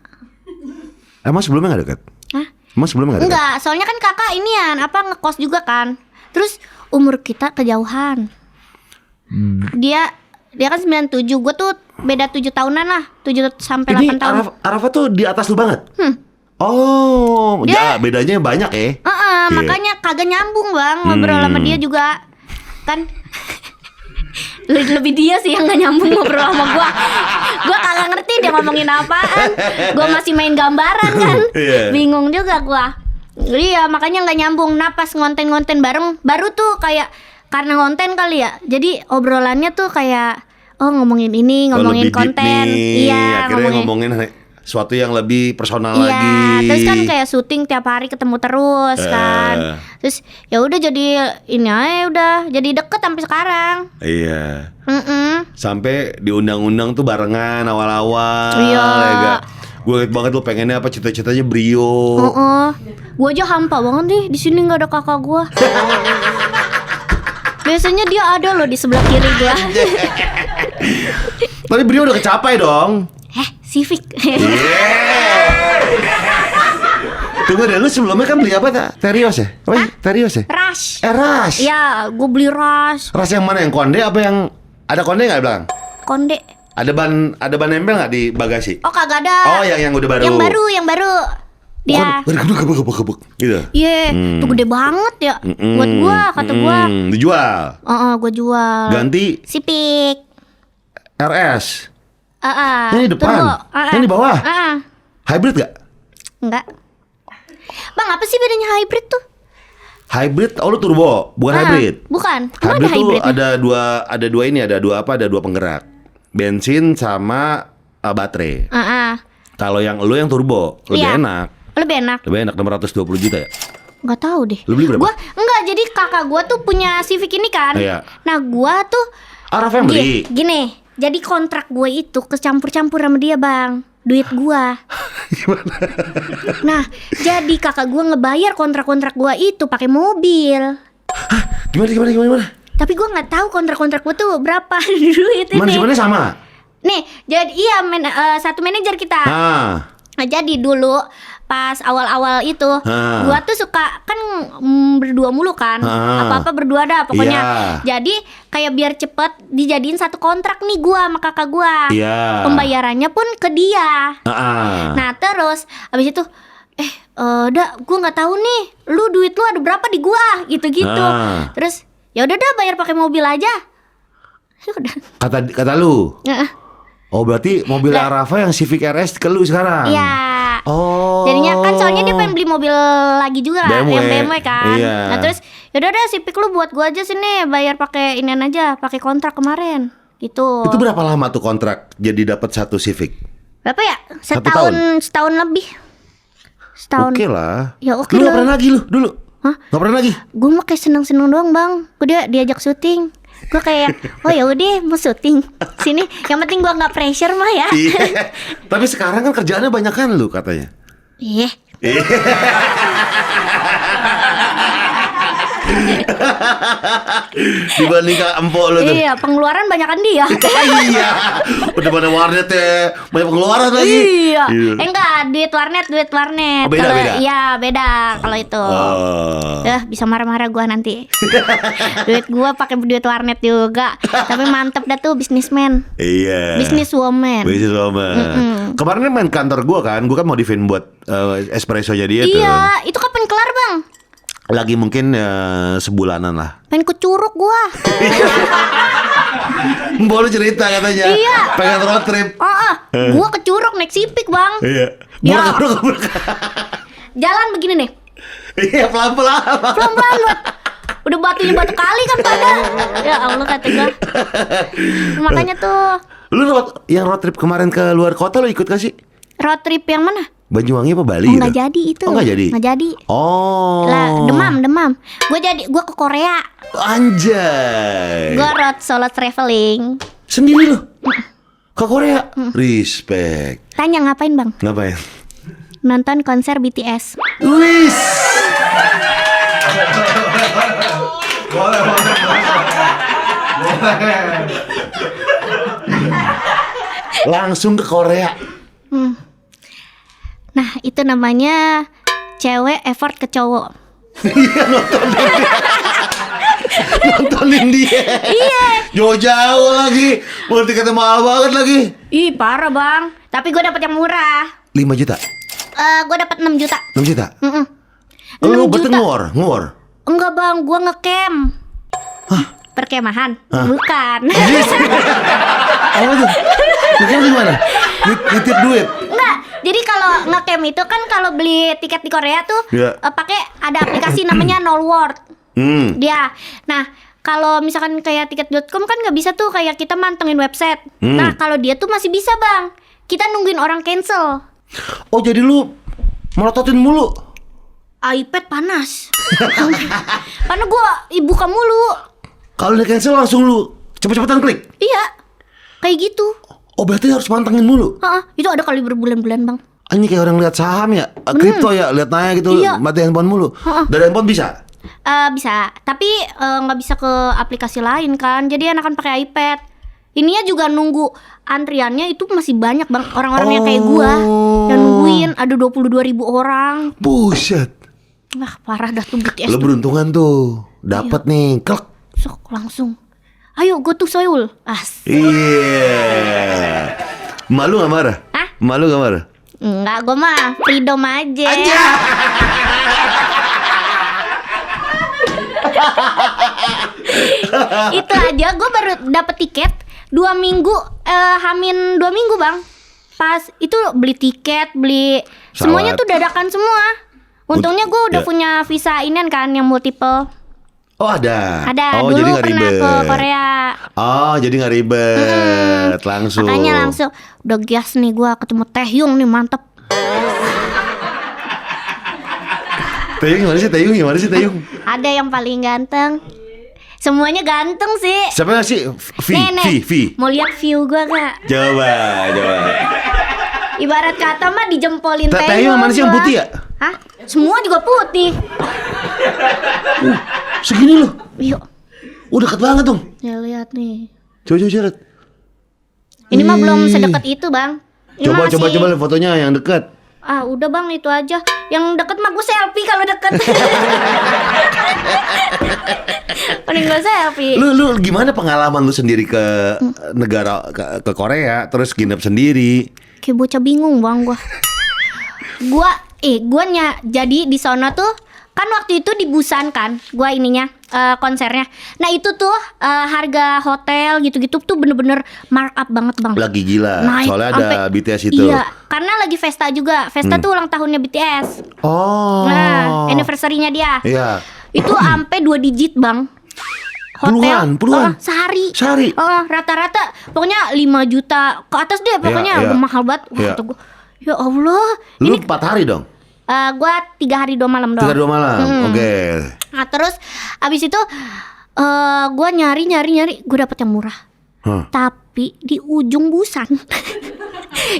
Emang sebelumnya gak deket? Hah? Emang sebelumnya gak deket? Enggak, soalnya kan kakak inian ngekos juga kan. Terus umur kita kejauhan. Dia kan 97, gue tuh beda 7 tahunan lah, 7 sampai 8 tahun. Arafa tuh di atas lu banget? Oh, ya bedanya banyak ya? Iya. Makanya kagak nyambung bang ngobrol sama dia juga kan. Lebih dia sih yang gak nyambung ngobrol sama gue. Gue kagak ngerti dia ngomongin apaan. Gue masih main gambaran kan. Bingung juga gue. Iya makanya gak nyambung. Nah pas ngonten-ngonten bareng baru tuh kayak karena ngonten kali ya. Jadi obrolannya tuh kayak ngomongin ini, ngomongin konten. Iya, akhirnya ngomongin suatu yang lebih personal iya, lagi. terus kan kayak syuting tiap hari ketemu terus kan. Terus ya udah jadi ini aja udah jadi deket sampai sekarang. Iya. Sampai diundang-undang tuh barengan awal-awal. Iya. Gue liat banget lu pengennya apa cita-citanya Brio. Gue aja hampa banget nih di sini nggak ada kakak gue. Biasanya dia ada loh di sebelah kiri gue. Tapi Brio udah kecapai dong. Civic. Tunggu deh, lu sebelumnya kan beli apa tak? Terios ya? Apa ya? Terios ya? Rush. Rush. Ya, gue beli Rush. Rush yang mana? Yang konde apa yang ada konde nggak belakang? Konde. Ada ban nempel nggak di bagasi? Oh kagak ada. Oh yang udah baru. Yang baru. Dia. Gebuk gitu. Iya, tuh gede banget ya. Buat gua, kata gua. Dijual. Gua jual. Ganti Civic. RS. Yang di depan. Yang di bawah. Hybrid gak? Enggak. Bang, apa sih bedanya hybrid tuh? Hybrid, lu turbo, bukan hybrid. Bukan. Hybrid ada tuh ada dua penggerak. Bensin sama baterai. Kalau yang lu yang turbo, lebih enak. Lebih enak. Lebih enak 620 juta ya? Nggak tahu deh. Lu beli berapa? Gua enggak, jadi kakak gua tuh punya Civic ini kan. Iya. Nah, gua tuh Araf yang beli. Gini, jadi kontrak gue itu kecampur-campur sama dia, Bang. Duit gua. Gimana? Nah, jadi kakak gua ngebayar kontrak-kontrak gua itu pakai mobil. Hah? Gimana? Tapi gua nggak tahu kontrak-kontrak gua tuh berapa duit ini. Manajemennya sama? Nih, jadi satu manajer kita. Nah, jadi dulu pas awal-awal itu gua tuh suka kan berdua mulu kan. Apa-apa berdua dah pokoknya. Jadi kayak biar cepet dijadiin satu kontrak nih gua sama kakak gua. Pembayarannya pun ke dia. Nah, terus abis itu gua nggak tahu nih, lu duit lu ada berapa di gua gitu-gitu. Terus ya udah dah bayar pakai mobil aja. Udah. Kata lu. Oh berarti mobil Arafa yang Civic RS ke lu sekarang? Iya. Oh. Jadinya kan soalnya dia pengen beli mobil lagi juga, BMW. yang BMW kan. Iya. Nah terus yaudah deh Civic lu buat gua aja sini, bayar pakai inian aja, pakai kontrak kemarin. Gitu. Itu berapa lama tuh kontrak jadi dapat satu Civic? Berapa ya? Setahun lebih. Setahun. Oke lah. Ya oke lu lah. Gak pernah lagi lu dulu? Hah? Gak pernah lagi? Gue mah kayak seneng-seneng doang bang. Gue diajak syuting. Gue kayak ya udah mau syuting sini. Yang penting gue nggak pressure mah ya. Iya. Tapi sekarang kan kerjaannya banyak kan lu katanya. Iya. Dibanding Kak Empok lu tuh. Iya, pengeluaran banyakan dia. Iya. Udah pada warnet ya. Banyak pengeluaran lagi. Iya. Enggak, duit warnet. Oh, beda, Kalau beda. iya, beda kalau itu. Oh. Bisa marah-marah gua nanti. Duit gua pakai duit warnet juga. Tapi mantep dah tuh bisnismen. Iya. Businesswoman. Kemarin main kantor gua kan mau divin buat espressonya dia tuh. Iya, itu kapan kelar, Bang? Lagi mungkin sebulanan lah. Pengen ke Curug gua. Mbak lu cerita katanya. Iya. Pengen road trip. Gua ke Curug naik Civic, Bang. Iya. Ya. Jalan begini nih. Iya, pelan-pelan. Pelan-pelan buat. Udah batu kali kan pada. Ya Allah kata gua. Makanya tuh. Lu yang road trip kemarin ke luar kota lu ikut gak sih? Road trip yang mana? Banyuwangi apa Bali? Oh, nggak jadi itu. Oh, nggak jadi. Nggak jadi. Oh. Lah, demam. Gua ke Korea. Anjay. Gua road solo traveling. Sendiri lu? Ke Korea? Respect. Tanya ngapain, Bang? Ngapain? Nonton konser BTS. Wis. Langsung ke Korea. Nah, itu namanya cewek effort ke cowok. Iya, nontonin dia. Iya. Jauh-jauh lagi. Mau tiketnya mahal banget lagi. Ih, parah, Bang. Tapi gue dapet yang murah. 5 juta. Gue dapet 6 juta. 6 juta. 6 Lu juta. ngor. Enggak, Bang, gue ngecamp. Perkemahan. Bukan. Apa tuh? Bukan gimana? Nitip duit. Enggak. Jadi kalau ngecamp itu kan kalau beli tiket di Korea tuh Iya. pakai ada aplikasi namanya Nolworld. Dia. Nah, kalau misalkan kayak tiket.com kan nggak bisa tuh kayak kita mantengin website. Nah, kalau dia tuh masih bisa, Bang. Kita nungguin orang cancel. Oh, jadi lu melototin mulu. iPad panas. Karena gua buka mulu. Kalau dia cancel langsung lu cepet-cepetan klik. Iya. Kayak gitu. Oh, berarti harus mantengin mulu. Itu ada kali berbulan-bulan, Bang. Ini kayak orang lihat saham ya, kripto ya, lihat naik gitu, Iya. mati handphone mulu. Dari handphone bisa. Bisa, tapi nggak bisa ke aplikasi lain kan. Jadi enakan pakai iPad. Ininya juga nunggu antriannya itu masih banyak, Bang. Orang-orang yang kayak gua yang nungguin ada 22.000 orang. Buset. Wah, parah dah tuh BTS. Lo beruntungan tuh, dapat nih, klek. Sok langsung. Ayo go to Seoul. Iya. Malu gak marah? Hah? Malu gak marah? Enggak, gua mah freedom aja. Itu aja gua baru dapet tiket 2 minggu, hamin 2 minggu, Bang. Pas itu beli tiket, beli semuanya tuh dadakan semua. Untungnya gue udah punya visa inian kan yang multiple. Oh, ada. Oh, dulu jadi gak pernah ribet. ke Korea. Oh, jadi gak ribet. Langsung. Makanya langsung udah gas nih gue ketemu Taehyung nih, mantep. Taehyung gimana sih Taehyung? Ada yang paling ganteng. Semuanya ganteng sih. Siapa sih? V. Mau lihat view gue gak? Coba. Ibarat kata mah dijempolin Taehyung mana sih yang putih ya? Hah? Semua juga putih. Segini loh. Yuk. Deket banget dong. Ya lihat nih. Coba lihat. Ini mah belum sedekat itu, Bang. Ini Coba masih... fotonya yang dekat. Udah, Bang, itu aja. Yang deket mah gue selfie kalau deket. Paling gue selfie. Lu gimana pengalaman lu sendiri ke negara ke Korea terus nginep sendiri? Kayak bocah bingung, Bang, gua. Gua jadi di sono tuh kan waktu itu di Busan kan, gua ininya konsernya. Nah itu tuh harga hotel gitu-gitu tuh bener-bener markup banget, Bang. Lagi gila, Naik soalnya ada BTS itu. Iya, karena lagi Festa juga. Festa tuh ulang tahunnya BTS. Oh. Nah, anniversary-nya dia. Iya. Itu sampai 2 digit, Bang. Hotel Puluhan. sehari. Rata-rata pokoknya 5 juta ke atas deh pokoknya. Iya. Mahal banget. Wah, kata gua, ya Allah. Lu 4 hari dong? Gua 3 hari 2 malam doang. 3 2 malam. Oke. Nah terus abis itu gua nyari gua dapet yang murah. Tapi di ujung Busan.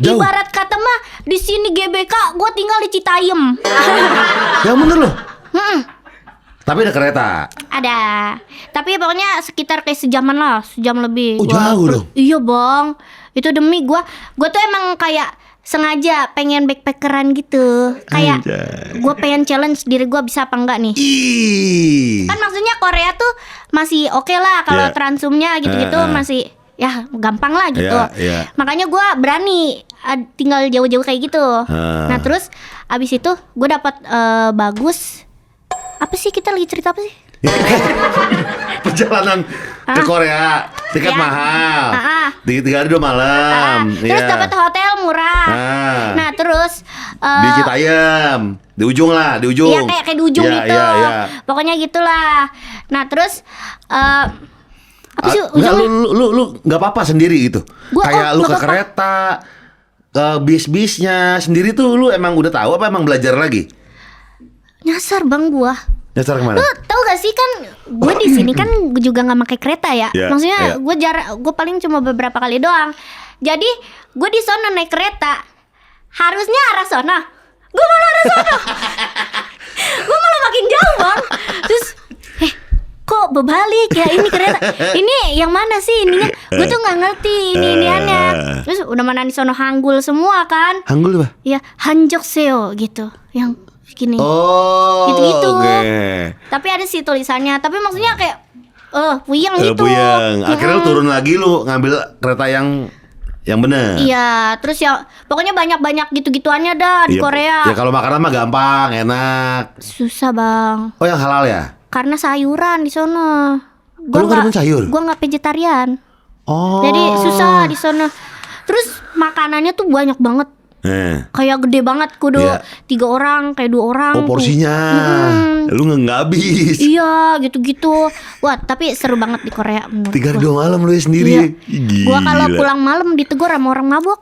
Ibarat kata mah di sini GBK, gua tinggal di Citayam. Yang bener loh. Tapi ada kereta. Ada. Tapi pokoknya sekitar kayak sejaman lah, sejam lebih. Oh, jauh dong. Iya bang. Itu demi gue tuh emang kayak sengaja pengen backpackeran gitu. Kayak gue pengen challenge diri gue bisa apa enggak nih. Kan maksudnya Korea tuh masih oke lah kalau transumnya gitu-gitu masih ya gampang lah gitu. Makanya gue berani tinggal jauh-jauh kayak gitu. Nah terus abis itu gue dapat bagus. Apa sih kita lagi cerita apa sih? Perjalanan ke Korea, tiket mahal. 3 hari 2 malam. Terus dapat hotel murah. Nah terus di Citayam, di ujung lah, di ujung. Iya kayak di ujung gitu. Pokoknya gitulah. Nah terus apa sih ujungnya? Lu nggak apa-apa sendiri gitu. Kayak lu ke kereta, ke bis-bisnya sendiri tuh lu emang udah tahu apa emang belajar lagi? Nyasar bang gua. Nyasar kemana? Lu tau gak sih kan gue di sini kan juga nggak pakai kereta ya. Maksudnya gue paling cuma beberapa kali doang. Jadi gue di sana naik kereta, harusnya arah sana, gue malah arah sana. Gue malah makin jauh bang. Terus kok berbalik ya ini kereta? Ini yang mana sih ininya? Gue tuh nggak ngerti iniannya. Terus udah mana di sono Hanggul semua kan? Hanggul apa? Ya Hanjokseo gitu. Yang gini. Gitu-gitu. Tapi ada sih tulisannya. Tapi maksudnya kayak puyeng gitu. Puyeng. Akhirnya lu turun lagi, lu ngambil kereta yang bener. Iya. Terus ya pokoknya banyak-banyak gitu-gituannya dah di Korea. Ya kalau makanan mah gampang, enak. Susah bang. Oh yang halal ya? Karena sayuran di sono. Gua nggak sayur. Gua nggak vegetarian. Jadi susah di sono. Terus makanannya tuh banyak banget. Kayak gede banget, kudu 3 orang, kayak 2 orang. Oh porsinya, lu nggak habis. Iya, gitu-gitu. Wah, tapi seru banget di Korea menurut 3 hari 2 malam lu ya sendiri. Iya. Gua kalau pulang malam ditegur sama orang mabuk.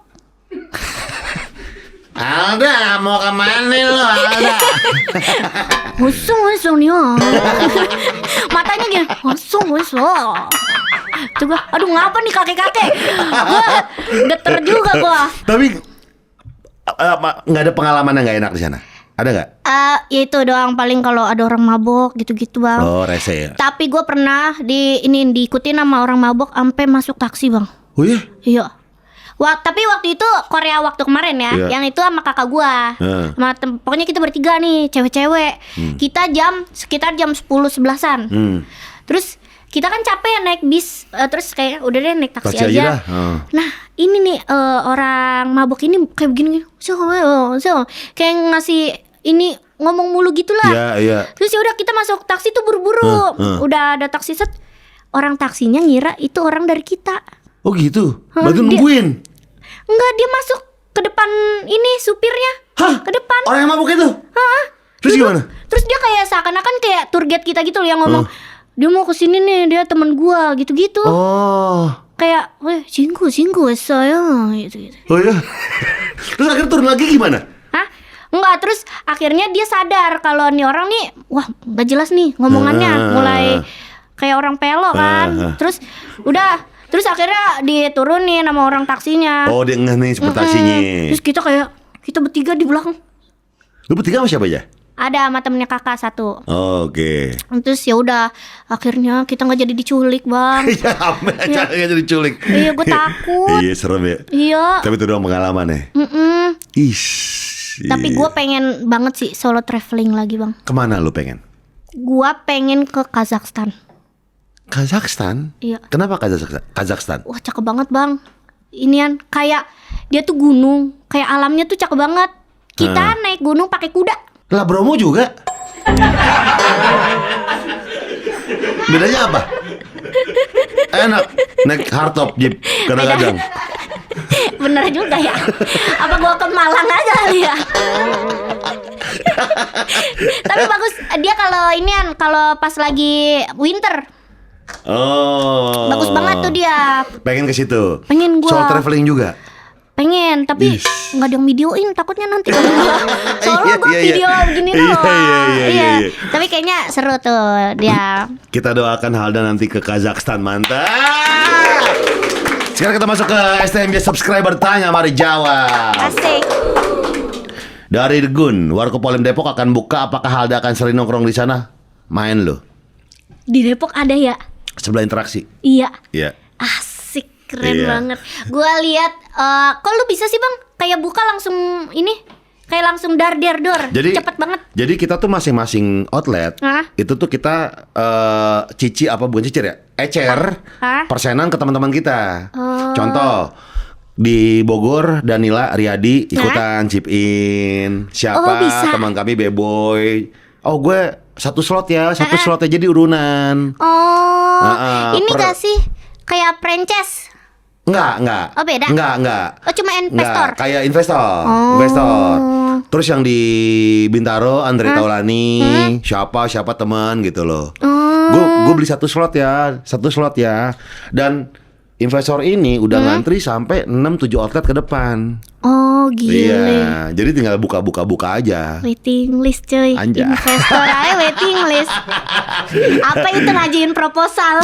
Alda, mau kemana lo Alda? Husung nih. Matanya gini, husung. Coba, aduh ngapa nih kakek-kakek? Gua geter juga gua. Tapi nggak ada pengalaman yang nggak enak di sana? Ada nggak? Ya itu doang paling kalau ada orang mabok gitu-gitu bang. Oh rese ya. Tapi gue pernah diikutin sama orang mabok sampai masuk taksi bang. Oh iya? Iya. Tapi waktu itu Korea waktu kemarin ya, yang itu sama kakak gue. Pokoknya kita bertiga nih cewek-cewek. Kita sekitar jam 10-11an. Terus kita kan capek naik bis, terus kayak udah deh naik taksi aja. Nah ini nih orang mabuk ini kayak begini, so kayak ngasih ini ngomong mulu gitulah. Terus ya udah kita masuk taksi tuh buru-buru. Udah ada taksi set, orang taksinya ngira itu orang dari kita. Oh gitu? Berarti nungguin? Enggak, dia masuk ke depan ini supirnya. Ke depan. Orang yang mabuk itu? Terus gimana? Terus dia kayak seakan-akan kayak tour guide kita gitu loh yang ngomong. Dia mau kesini nih, dia teman gua gitu-gitu. Kayak, singgu saya gitu. Oh iya. Terus akhirnya turun lagi gimana? Enggak, terus akhirnya dia sadar kalau nih orang nih, wah gak jelas nih ngomongannya, mulai kayak orang pelo kan. Terus akhirnya diturunin sama orang taksinya. Oh dia ngeh nih seperti taksinya. Terus kita bertiga di belakang. Lu bertiga sama siapa aja? Ada sama temennya kakak 1. Oke. Terus ya udah akhirnya kita nggak jadi diculik bang. Iya, nggak jadi diculik. Iya, gue takut. Iya serem ya. Iya. Tapi itu doang pengalaman ya. Tapi gue pengen banget sih solo traveling lagi bang. Kemana lu pengen? Gue pengen ke Kazakhstan. Kazakhstan? Iya. Kenapa Kazakhstan? Wah cakep banget bang. Inian kayak dia tuh gunung, kayak alamnya tuh cakep banget. Kita naik gunung pakai kuda. Lah Bromo juga? Bedanya apa? Enak naik hardtop jeep kadang-kadang. Bener juga ya. Apa gua ke Malang aja kali ya? Tapi bagus dia kalau pas lagi winter. Bagus banget tuh dia. Pengen ke situ. Pengen gua. Soal traveling juga. Pengen, tapi nggak ada yang videoin, takutnya nanti kalau soalnya gue video begini doang. Iya. Tapi kayaknya seru tuh dia. Kita doakan Halda nanti ke Kazakhstan, mantap. Sekarang kita masuk ke STMJ subscriber tanya, mari jawab. Asik. Dari Gun, Warkop Polem Depok akan buka, apakah Halda akan sering nongkrong di sana? main lo. Di Depok ada ya? Sebelah Interaksi. Iya. Iya. Asik, keren Iya. banget. Gua lihat kok lu bisa sih Bang? Kayak buka langsung ini, kayak langsung dor. Jadi cepet banget. Jadi kita tuh masing-masing outlet Hah? itu tuh kita bukan cicir ya, ecer Hah? persenan ke teman-teman kita. Oh. Contoh di Bogor, Danila Riyadi ikutan chip in. Oh, Siapa bisa. teman kami Beboy. Oh gue satu slot ya, jadi urunan. Oh, ini per- gak sih kayak franchise? Enggak. Oh, beda? Enggak. Oh, cuma investor? Enggak, kayak investor. Oh. Investor. Terus yang di Bintaro, Andre Taulani, siapa teman gitu loh. Gue beli satu slot ya. Dan investor ini udah ngantri sampai 6-7 outlet ke depan. Oh, gile. Iya, jadi tinggal buka aja. Waiting list cuy. Anjay. Investor aja waiting list. Apa itu ngajuin proposal?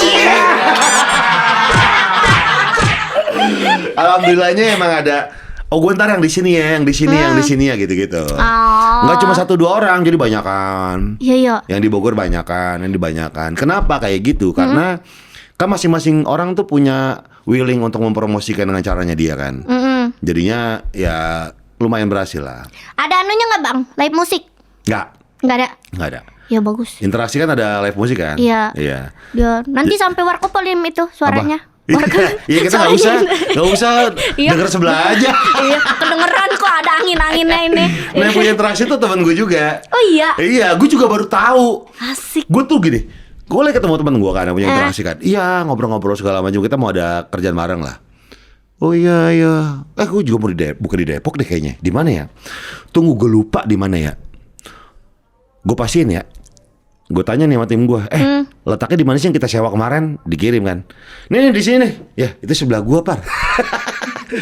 Alhamdulillahnya emang ada. Oh gue ntar yang di sini ya, yang di sini ya gitu-gitu. Oh. Nggak cuma 1-2 orang, jadi banyakan. Iya. Yang di Bogor banyakan, yang dibanyakan. Kenapa kayak gitu? Karena kan masing-masing orang tuh punya willing untuk mempromosikan dengan caranya dia kan. Jadinya ya lumayan berhasil lah. Ada anunya nggak Bang? Live musik? Nggak Nggak ada. Ya bagus. Interaksi kan ada live musik kan? Iya. Iya. Ya, nanti sampai warkop volume itu suaranya. Iya kita nggak usah Iya. denger sebelah aja. Iya, kedengeran kok ada angin-anginnya ini. Nah yang punya Interaksi tuh teman gue juga. Oh iya. Iya, gue juga baru tahu. Asik. Gue tuh gini, gue lagi ketemu teman gue kan yang punya Interaksi kan. Iya, ngobrol-ngobrol segala macam. Kita mau ada kerjaan bareng lah. Oh iya. Gue juga mau bukan di Depok deh kayaknya. Di mana ya? Tunggu, gue lupa di mana ya. Gue pastiin ya. Gue tanya nih sama tim gue, letaknya di mana sih yang kita sewa kemarin? Dikirim kan? Nih di sini nih. Ya, itu sebelah gue Par.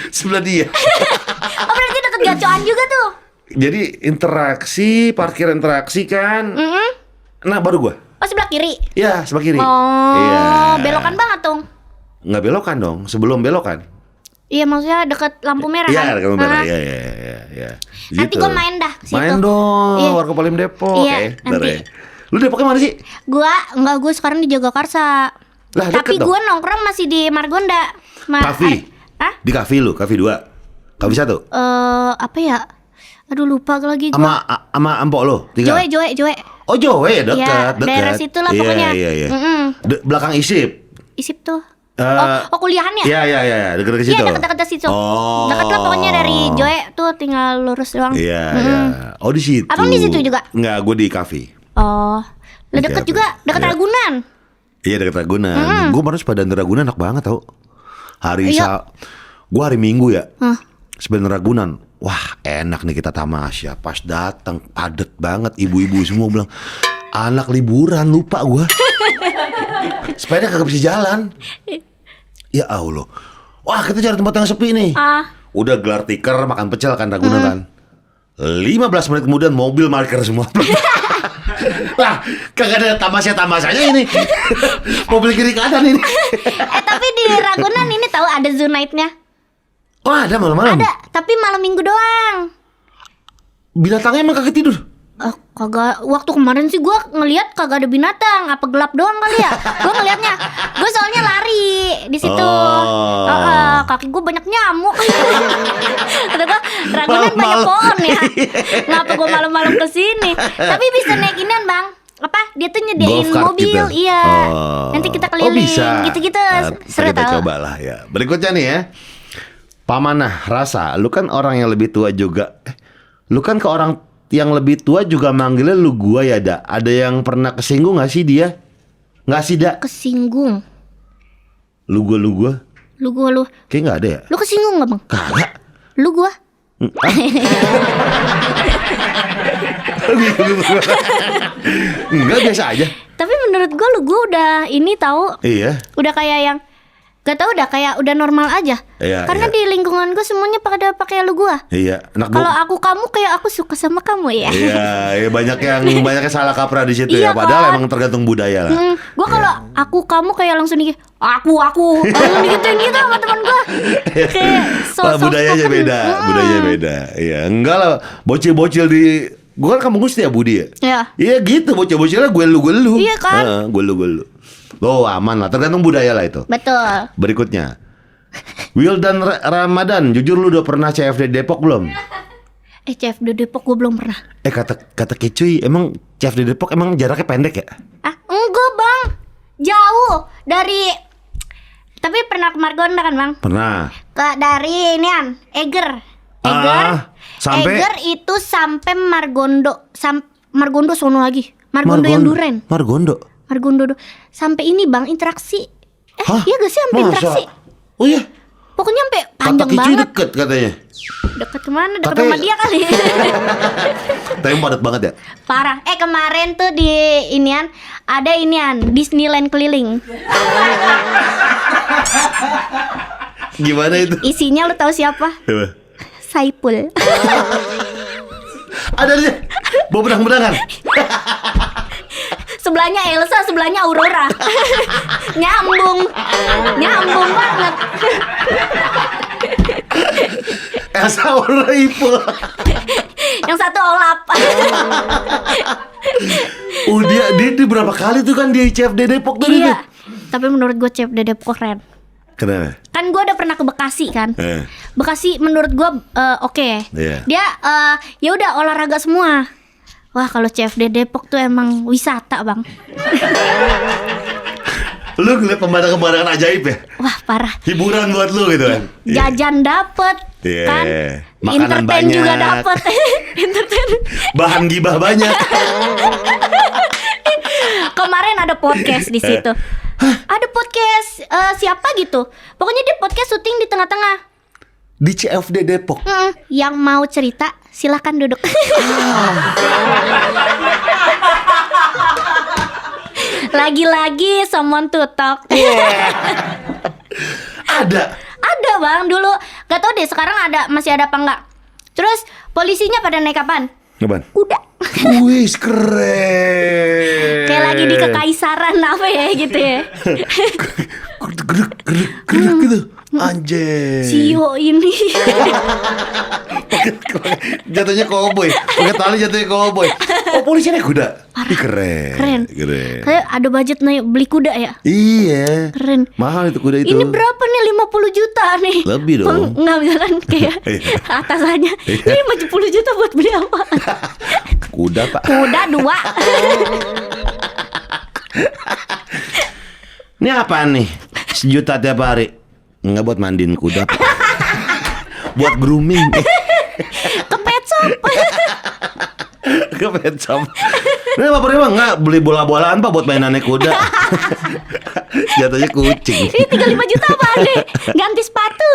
Sebelah dia. Oh berarti deket gacoan juga tuh. Jadi parkir Interaksi kan. Nah baru gue. Oh sebelah kiri. Iya, sebelah kiri. Oh, Iya. belokan banget dong. Nggak belokan dong, sebelum belokan. Iya maksudnya deket lampu merah Iya, kan? dekat lampu merah. Ah. Iya. Nanti Gitu. gue main dah ke situ. Main dong, Iya. Warkop Palim Depok. Iya, Ntar nanti. ya. Lu Depoknya mana sih? Gue sekarang di Jagakarsa. Lah, Tapi deket dong. gue nongkrong masih di Margonda. Kafe. Hah? Di kafe lu, kafe 2. Kafe 1. Apa ya? Aduh lupa lagi gue. Sama empok lo tinggal. Joe. Oh, Joe ya, dekat. Iya, daerah situ lah pokoknya. Iya. Mm-mm. Belakang Isip. Isip tuh. Eh, Kuliahan ya? Iya, dekat situ. Iya dekat situ. Oh. Dekat lah pokoknya dari Joe tuh tinggal lurus doang. Iya. Oh, di situ. Abang di situ juga? Enggak, gue di kafe. Oh, lah deket Iya, juga, deket iya. Ragunan. Iya dekat Ragunan. Gue baru sepeda Ragunan enak banget tau. Iya. Gue hari Minggu ya. Sepeda Ragunan. Wah enak nih kita tamasya. Pas datang padet banget. Ibu-ibu semua bilang anak liburan, lupa gue. Sepeda kagak bisa jalan. Ya Allah. Wah kita cari tempat yang sepi nih. Udah gelar tikar makan pecel kan Ragunan kan. 15 menit kemudian mobil parkir semua. Lah, kagak ada tamasya-tamasyanya ini. Mobil kiri kanan ini. Tapi di Ragunan ini tahu ada zoo night-nya. Oh, ada malam-malam. Ada, tapi malam minggu doang. Binatangnya emang kagak tidur. Kagak. Waktu kemarin sih gue ngelihat kagak ada binatang. Apa gelap doang kali ya? Gue ngelihatnya. Gue soalnya lari di situ. Oh. Kaki gue banyak nyamuk. Kata gue, Ragunan banyak Malam-malam. pohon ya. Ngapa gue malam-malam kesini? Tapi bisa naik inian bang. Apa? Dia tuh nyediain Golf cart mobil. gitu. Iya. Oh. Nanti kita Oh, keliling. bisa. Gitu-gitu. Seru Kita tau. coba lah ya. Berikutnya nih ya. Pamanah Rasa, lu kan orang yang lebih tua juga. Lu kan ke orang yang lebih tua juga manggilnya lu gua ya, Da. Ada yang pernah kesinggung gak sih dia? Gak sih, Da? Kesinggung. Lu gua. Lu. Kayaknya gak ada ya? Lu kesinggung gak bang? Kagak. Lu gua. Enggak, biasa aja. Tapi menurut gue lu gue udah ini tahu, Iya. udah kayak yang gak tau udah kayak udah normal aja. Iya, Karena iya. di lingkungan gue semuanya pada pakai lu gue. Iya, anak Kalau gua. aku kamu kayak aku suka sama kamu ya. Iya, banyak yang salah kaprah di situ Iya, ya. Padahal kan? emang tergantung budaya lah. Gue kalau aku kamu kayak langsung dikit aku langsung digituin gitu sama teman gue. Kayak Lah, budayanya beda, budayanya beda. Iya, enggak lah, bocil-bocil di Gue kan kampung gue setia budi ya. Iya. Iya gitu, bocah-bocahnya gue lu. Iya kan? Gue lu. Oh aman lah, tergantung budaya lah itu. Betul. Berikutnya, Wildan Ramadan, jujur lu udah pernah CFD Depok belum? CFD Depok gue belum pernah. Kata Kecuy, emang CFD Depok emang jaraknya pendek ya? Enggak bang, jauh dari. Tapi pernah ke Margonda kan bang? Pernah. Dari inian, Eger. Sampai Eger itu sampai Margondo, Margondo sono lagi. Margondo yang Duren. Margondo sampai ini bang, interaksi. Iya gak sih sampai interaksi? Oh iya. Pokoknya sampai panjang Kata banget. deket katanya. Deket kemana? Deket sama dia kali. Tapi padat banget ya. Parah. Kemarin tuh di inian ada Disneyland keliling. Gimana itu? Isinya lu tahu siapa? Coba. Saipul. Ada dia. Bawa bedang-bedangan. Sebelahnya Elsa, sebelahnya Aurora. Nyambung banget. Elsa Aurora Ipul. Yang satu Olap. Dia berapa kali tuh kan di CFD Depok tuh. Iya. Tapi menurut gue CFD Depok keren. Kenapa? Kan gue udah pernah ke Bekasi kan. Bekasi menurut gue oke. Iya. Dia ya udah olahraga semua. Wah kalau CFD Depok tuh emang wisata bang. Lu ngeliat pemandangan-pemandangan ajaib ya? Wah parah. Hiburan buat lu gitu kan? Jajan dapet kan. Makanan Entertain banyak juga dapet. Entertain. Bahan gibah banyak. Kemarin ada podcast di situ. Ada podcast siapa gitu. Pokoknya dia podcast syuting di tengah-tengah. Di CFD Depok. Yang mau cerita silakan duduk. Lagi-lagi someone to talk. Ada bang dulu. Gak tau deh sekarang masih ada apa enggak. Terus polisinya pada naik kapan? Kapan? Kuda. Wih keren. Kayak lagi di kekaisaran apa ya gitu ya. Geruk gitu. Anjay. Sio ini. Jatuhnya cowboy. Pakai tali jatuhnya cowboy. Oh polisinya naik kuda. Keren. Kayak ada budget beli kuda ya. Iya. Keren. Mahal itu kuda itu. Ini berapa nih 50 juta nih. Lebih dong. Enggak misalkan kayak atasannya. Ini 50 juta buat beli apa? Kuda pak. Kuda 2. Ini apaan nih? 1 juta tiap hari. Enggak buat mandiin kuda pak. Buat grooming. Ke pet shop. Ke pet shop. Ini Bapak Rima enggak beli bola-bolaan pak buat mainannya kuda. Jatuhnya kucing. Ini 35 juta apa nih? Ganti sepatu.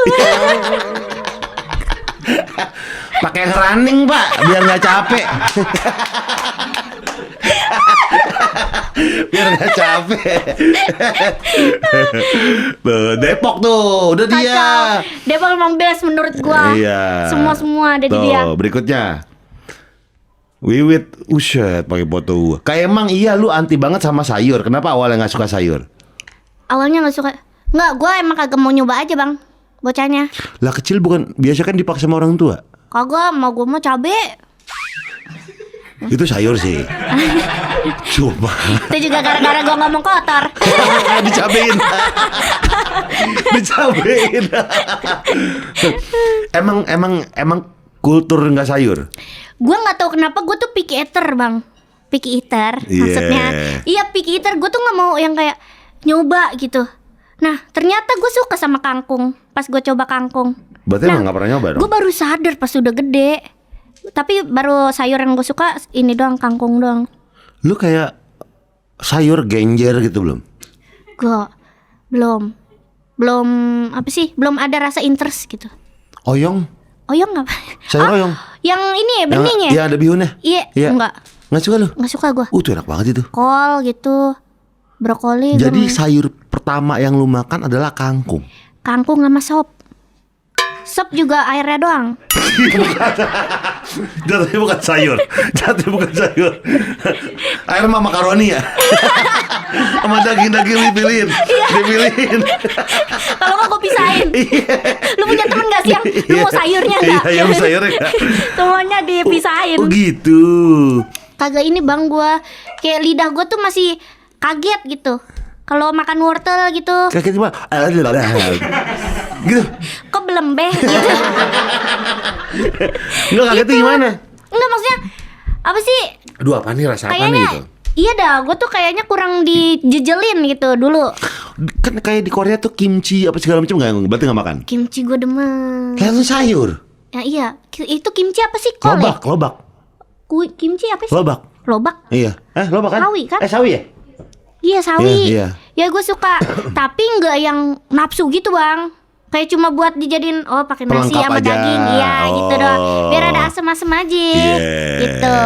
Pakai yang running pak biar nggak capek. Biar nggak capek. Tuh, Depok tuh udah dia. Kacau. Depok emang best menurut gua. Iya. Semua ada di Tuh, dia. berikutnya. Wiwit, uset pakai foto gua. Kayak emang iya lu anti banget sama sayur. Kenapa awalnya nggak suka sayur? Awalnya nggak suka. Nggak, gua emang kagak mau nyoba aja bang. Bocahnya. Lah kecil bukan biasa kan dipaksa sama orang tua. Kagak, gua mau cabe. Itu sayur sih. Cuma Itu juga gara-gara gua ngomong kotor. dicabein. Dicabein. Emang kultur nggak sayur. Gua nggak tahu kenapa gua tuh picky eater bang. Picky eater maksudnya. Iya picky eater. Gua tuh nggak mau yang kayak nyoba gitu. Nah ternyata gue suka sama kangkung. Pas gue coba kangkung. Berarti emang gak pernah nyoba dong? Gue baru sadar pas udah gede. Tapi baru sayur yang gue suka ini doang, kangkung doang. Lu kayak sayur genjer gitu belum? Gue belum apa sih? Belum ada rasa interest gitu. Oyong? Oyong apa? Sayur oyong? Yang ini ya bening ya? Iya ada bihunnya. Iya. Enggak. Nggak suka lu? Nggak suka gue. Itu enak banget itu. Kol gitu, brokoli. Jadi sayur pertama yang lu makan adalah kangkung. Kangkung sama sop. Sop juga airnya doang. Bukan. Jatuhnya bukan sayur. Jatuhnya bukan sayur. Air mah makaroni ya. Sama daging-daging dipilihin. Dipilihin. Kalau nggak gue pisahin. Lu punya temen gak sih yang lu mau sayurnya nggak? Iya, mau sayurnya nggak? Semuanya dipisahin. Oh gitu. Kagak ini bang, gue kayak lidah gue tuh masih kaget gitu. Kalau makan wortel gitu. Kayak gimana? Gitu. Kok belembeh gitu. Enggak kagetnya gimana? Enggak, maksudnya apa sih? Aduh, apa nih rasa apa nih Kayaknya gitu? iya dah, gue tuh kayaknya kurang dijejelin gitu dulu. Kan kayak di Korea tuh kimchi apa segala macam enggak, berarti enggak makan. Kimchi gue demen. Kayak itu sayur. Ya iya, itu kimchi apa sih? Kol ya? Lobak. Kimchi apa sih? Lobak. Iya. Lobak kan? Sawi kan? Sawi ya? Iya sawi. Iya. Ya gue suka, tapi nggak yang nafsu gitu bang. Kayak cuma buat dijadiin pakai nasi Pelengkap sama aja. daging, iya gitu doang. Biar ada asem-asem aja, gitu.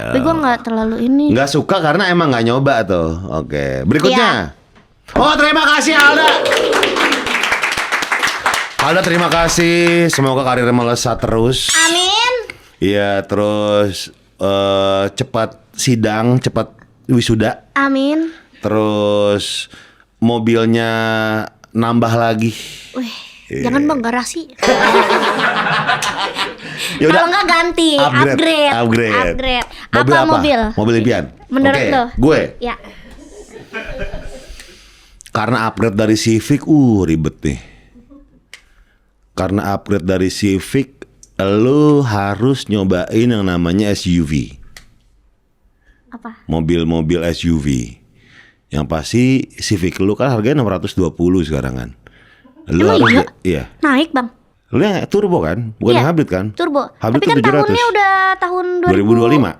Tapi gue nggak terlalu ini. Nggak suka karena emang nggak nyoba tuh. Oke. Berikutnya. Oh, terima kasih Alda. Alda, terima kasih. Semoga karirnya melesat terus. Amin. Iya, terus cepat sidang, cepat wisuda. Amin. Terus mobilnya nambah lagi. Wih, jangan bang, garasi. Yaudah. Kalau nggak ganti, upgrade. Mobil apa? Mobil? Mobil impian. Menurut Oke, lo? gue. Ya. Karena upgrade dari Civic, ribet nih. Karena upgrade dari Civic, lo harus nyobain yang namanya SUV. Apa? Mobil-mobil SUV. Yang pasti Civic lu kan harganya 620 sekarang kan. Lu Emang harus iya? iya. Naik bang. Lu yang turbo kan? Bukan Iya, yang hybrid kan? Turbo. Hybrid Tapi kan tuh 700. tahunnya udah tahun 2025.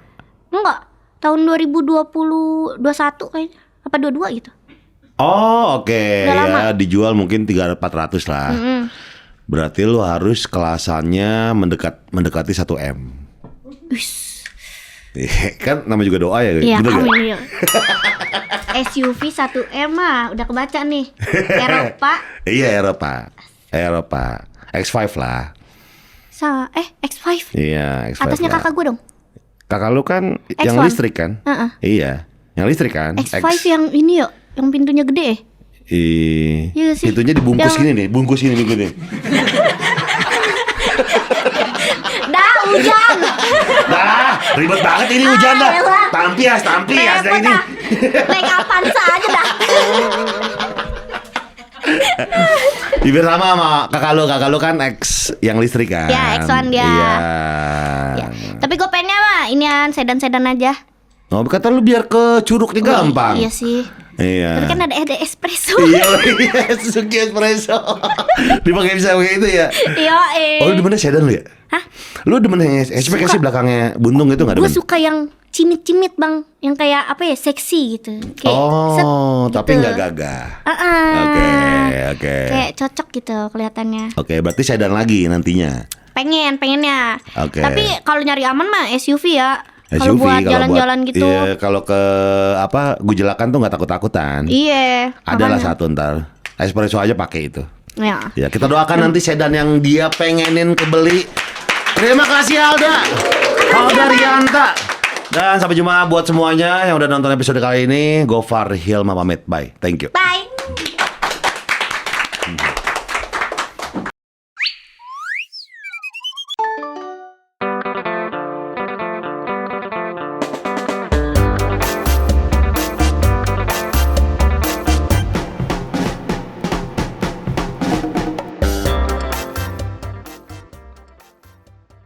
Enggak, tahun 2021 kayaknya. Apa 22 gitu. Oh, oke. Udah lama. Ya dijual mungkin 300-400 lah. Berarti lu harus kelasannya mendekati 1M. Wis. Kan nama juga doa ya, Iya, bener gak? amin. Iya. SUV 1M mah udah kebaca nih. Eropa. Iya, Eropa. X5 lah. X5. Iya, X5 Atasnya lah. kakak gue dong. Kakak lu kan yang X1. listrik kan? Iya, yang listrik kan? X5 yang ini yuk, yang pintunya gede. Iya sih. Pintunya dibungkus Yang- gini nih, bungkus gini nih. Dah hujan. Dah, ribet banget ini hujan dah. elah. Tampias dah Repot ini. dah. Naik Avanza aja dah. Bibir sama kakak lu kan X yang listrik kan? Ya, X1 dia. Iya. Ya. Tapi gue pengennya mah inian sedan-sedan aja. Oh, kata lu biar ke Curug nih gampang. Iya sih. Iya. Tapi kan ada espresso. Iya, Suzuki Espresso. Dipakai bisa kayak itu ya. Iya, Oh, lu demennya sedan lu ya? Hah? Lu demen yang hatchback sih belakangnya buntung itu nggak Gue demen? suka yang cimit-cimit bang, yang kayak apa ya, seksi gitu. Kayak set, Tapi gitu. nggak gagah. Oke. Kayak cocok gitu kelihatannya. Oke, berarti sedan lagi nantinya. Pengennya. Oke. Tapi kalau nyari aman mah SUV ya. Kalau buat jalan-jalan gitu. Iya, kalau ke gujelakan tuh nggak takut-takutan. Iya. Adalah makanya. satu ntar. Espresso aja pakai itu. Ya. Ya, kita doakan nanti sedan yang dia pengenin kebeli. Terima kasih Alda Rianta. Dan sampai jumpa buat semuanya yang udah nonton episode kali ini. Gofar Hilma pamit. Bye. Thank you. Bye.